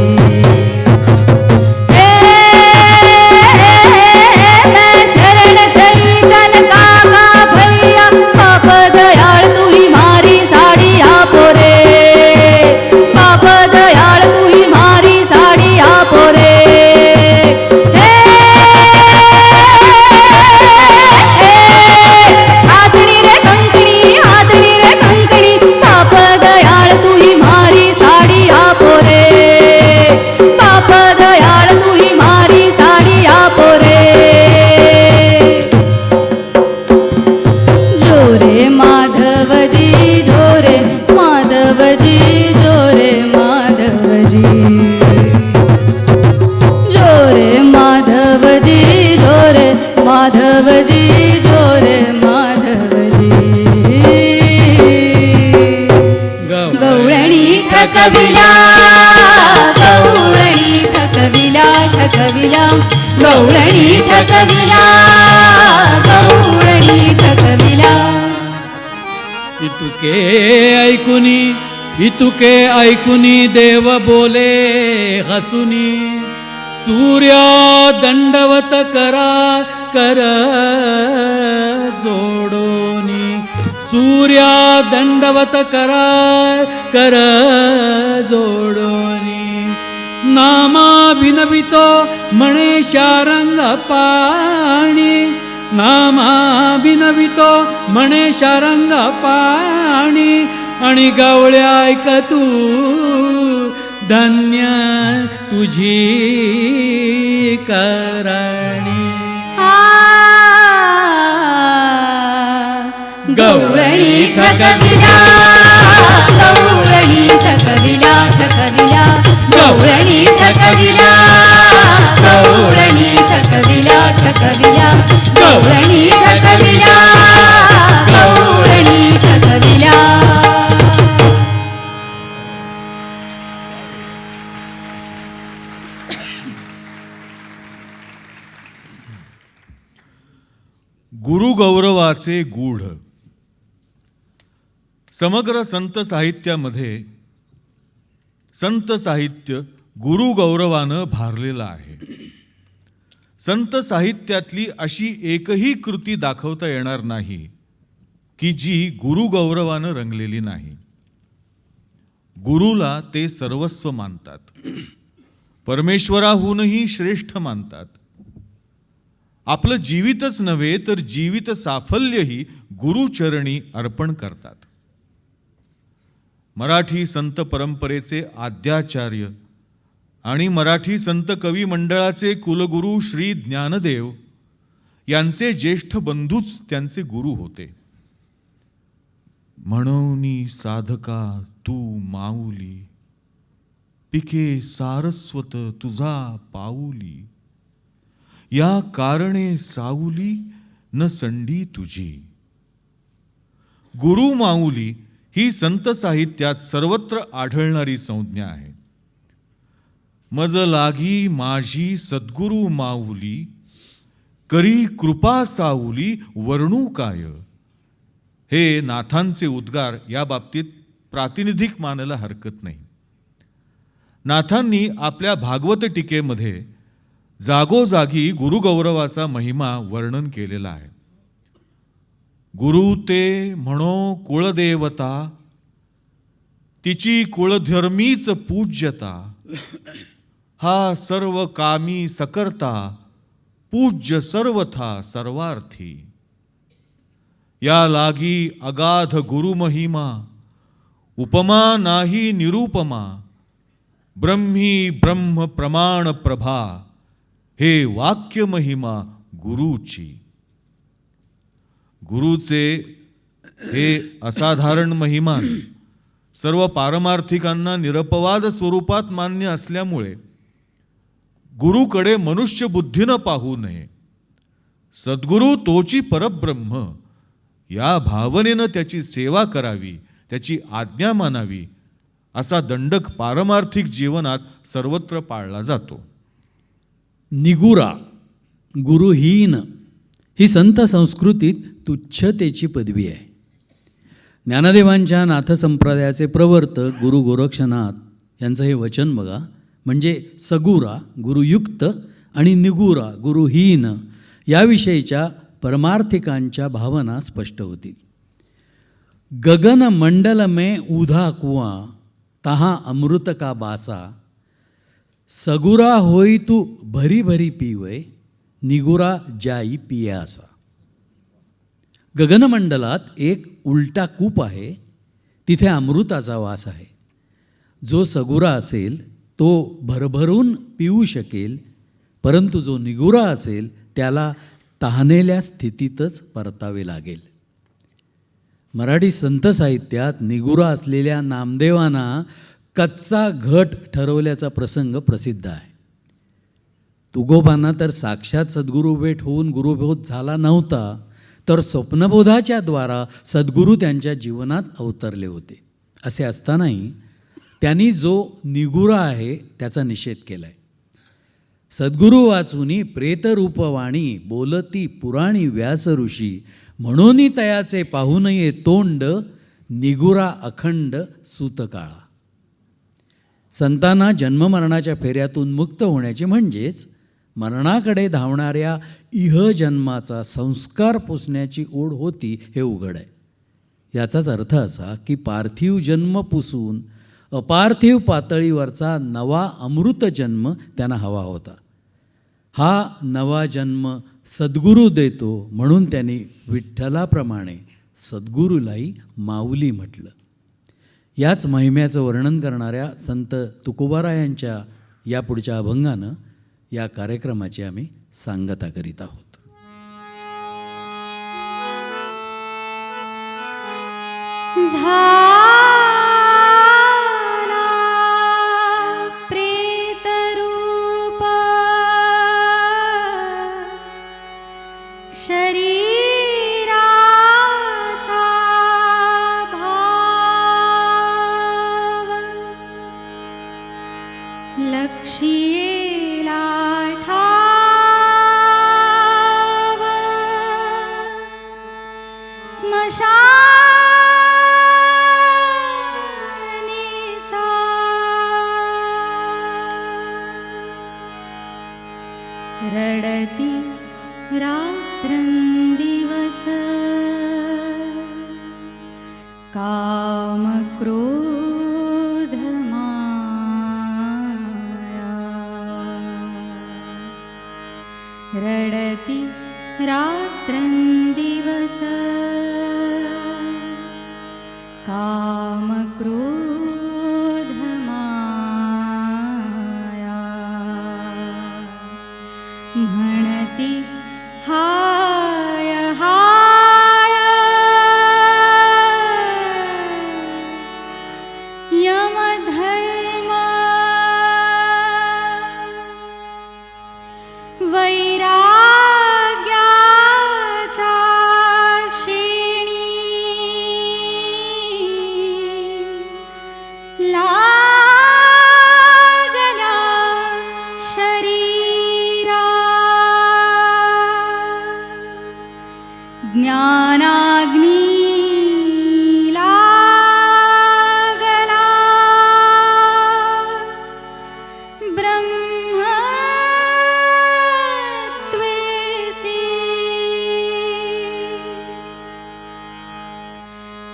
मैं शरण गई तन काका भैया, बाप दयाळ तुही मारी साडी आपो रे, बाप दयाळ तुही मारी साडी आपो रे. हातणी रे कंकणी, हातणी रे कंकणी, बाप दयाळ तुही मारी साडी आपो रे, बाप दयाळ तुही मारी साडी आपो रे. जोरे माधवजी जोरे, माधवजी जोरे, माधवजी जोरे, माधवजी जोरे, माधवजी जोरे, माधवजी. गवळणी ठकविला, गवळणी ठकविला, ठकविला, गवळणी ठकविला, गवळणी ठकविला. इतुके ऐकुनी, इतुके ऐकुनी देव बोले हसुनी. सूर्य दंडवत करा कर जोडोनी, सूर्य दंडवत करा कर जोडोनी. नामा बिनवितो म्हणे शारंग पाणी, नामा बिनवितो म्हणे शारंग पाणी. आणि गवळ्या ऐक तू धन्य तुझी करणी. गवळणी ठकविला, गवळणी ठकविला, ठकविला, गवळणी ठकविला, गवळणी ठकविला, ठकविला, गवळणी ठकविला, गवळणी ठकविला. गुरुगौरवाचे गूढ. समग्र संत साहित्यामध्ये संत साहित्य गुरुगौरवानं भारलेलं आहे. संत साहित्यातली अशी एकही कृती दाखवता येणार नाही की जी गुरुगौरवानं रंगलेली नाही. गुरुला ते सर्वस्व मानतात, परमेश्वराहूनही श्रेष्ठ मानतात. आपलं जीवितच नव्हे तर जीवित साफल्यही गुरुचरणी अर्पण करतात. मराठी संत परंपरेचे आद्याचार्य आणि मराठी संत कवी मंडळाचे कुलगुरू श्री ज्ञानदेव यांचे ज्येष्ठ बंधूच त्यांचे गुरु होते. म्हणोनी साधका तू माऊली, पिके सारस्वत तुझा पाऊली, या कारणे साऊली न संडी तुझी. गुरु माऊली ही संत साहित्यात सर्वत्र आढळणारी संज्ञा आहे. मज लागी माझी सद्गुरु माऊली, करी कृपा साऊली वर्णू काय. हे नाथांचे उद्गार या बाबतीत प्रातिनिधिक मानायला हरकत नाही. नाथांनी आपल्या भागवत टीकेमध्ये जागोजागी गुरुगौरवाचा महिमा वर्णन केलेला आहे. गुरु ते म्हणो कुळदेवता, तिची कुळधर्मीच पूज्यता. हा सर्व कामी सकर्ता, पूज्य सर्वथा सर्वार्थी. या लागी अगाध गुरुमहिमा, उपमा नाही निरूपमा. ब्रह्मी ब्रह्म प्रमाण प्रभा, हे वाक्य महिमा गुरुची. गुरुचे हे असाधारण महिमान सर्व पारमार्थिकांना निरपवाद स्वरूपात मान्य असल्यामुळे गुरुकडे मनुष्य बुद्धीनं पाहू नये. सद्गुरु तोची परब्रह्म या भावनेनं त्याची सेवा करावी, त्याची आज्ञा मानावी, असा दंडक पारमार्थिक जीवनात सर्वत्र पाळला जातो. निगुरा, गुरुहीन ही संत संस्कृतीत तुच्छतेची पदवी आहे. ज्ञानदेवांच्या नाथ संप्रदायाचे प्रवर्तक गुरु गोरक्षनाथ यांचं हे वचन बघा. म्हणजे सगुरा गुरुयुक्त आणि निगुरा गुरुहीन याविषयीच्या परमार्थिकांच्या भावना स्पष्ट होतील. गगन मंडल में ऊधा कुआं, तहा अमृत का बासा. सगुरा होई तू भरी भरी पीवय, निगुरा जाई पियासा. गगनमंडलात एक उलटा कूप आहे, तिथे अमृताचा वास आहे. जो सगुरा असेल तो भरभरून पिऊ शकेल, परंतु जो निगुरा असेल त्याला तहानेल्या स्थितीतच परतावे लागेल. मराठी संत साहित्यात निगुरा असलेल्या नामदेवांना कच्चा घट ठरवल्याचा प्रसंग प्रसिद्ध आहे. तुकोबांना तर साक्षात सद्गुरू भेट होऊन गुरुबोध झाला नव्हता, तर स्वप्नबोधाच्या द्वारा सद्गुरू त्यांच्या जीवनात अवतरले होते. असे असतानाही त्यांनी जो निगुरा आहे त्याचा निषेध केला आहे. सद्गुरू वाचुनी प्रेतरूपवाणी, बोलती पुराणी व्यास ऋषी. म्हणून तयाचे पाहू नये तोंड, निगुरा अखंड सूतकाळा. संतांना जन्ममरणाच्या फेऱ्यातून मुक्त होण्याचे म्हणजेच मरणाकडे धावणाऱ्या इहजन्माचा संस्कार पुसण्याची ओढ होती हे उघड आहे. याचाच अर्थ असा की पार्थिव जन्म पुसून अपार्थिव पातळीवरचा नवा अमृत जन्म त्यांना हवा होता. हा नवा जन्म सद्गुरू देतो, म्हणून त्यांनी विठ्ठलाप्रमाणे सद्गुरूलाही माऊली म्हटलं. याच महिम्याचं वर्णन करणाऱ्या संत तुकोबारायांच्या या पुढच्या अभंगानं या कार्यक्रमाची आम्ही सांगता करीत आहोत. झाला प्रेतरूप शरीराचा भाव, लक्षियेला ठाव स्मशानीचा. रडती रात्रंदिवस काम क्रोध माया. रडती रात्रंदिवस काम क्रोध माया.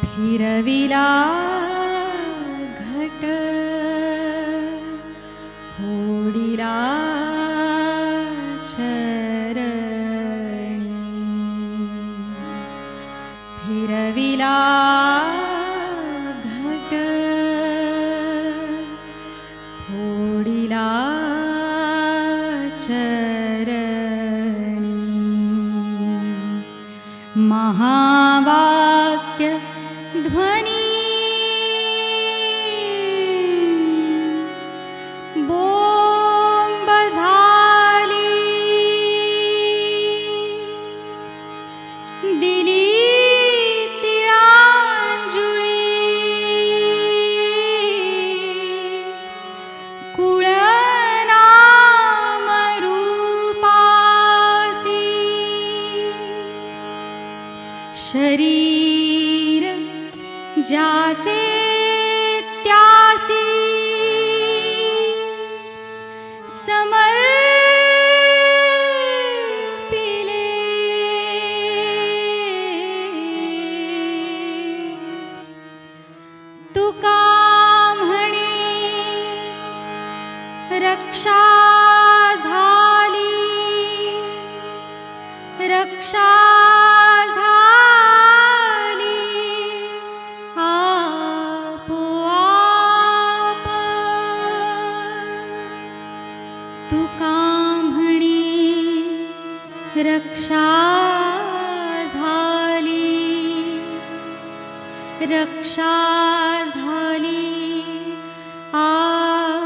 फिरविला घट फोडिला चरणी फिरविला घट फोडिला चरणी महावाक्य ध्वनी बोंब झाली दिली तिळांजुळी कुळनाम रूपासी शरीर ज्याचे त्यासी समर्पिले तुका म्हणे रक्षा झाली रक्षा झाली आपोआप तुका म्हणे रक्षा झाली रक्षा झाली आपोआप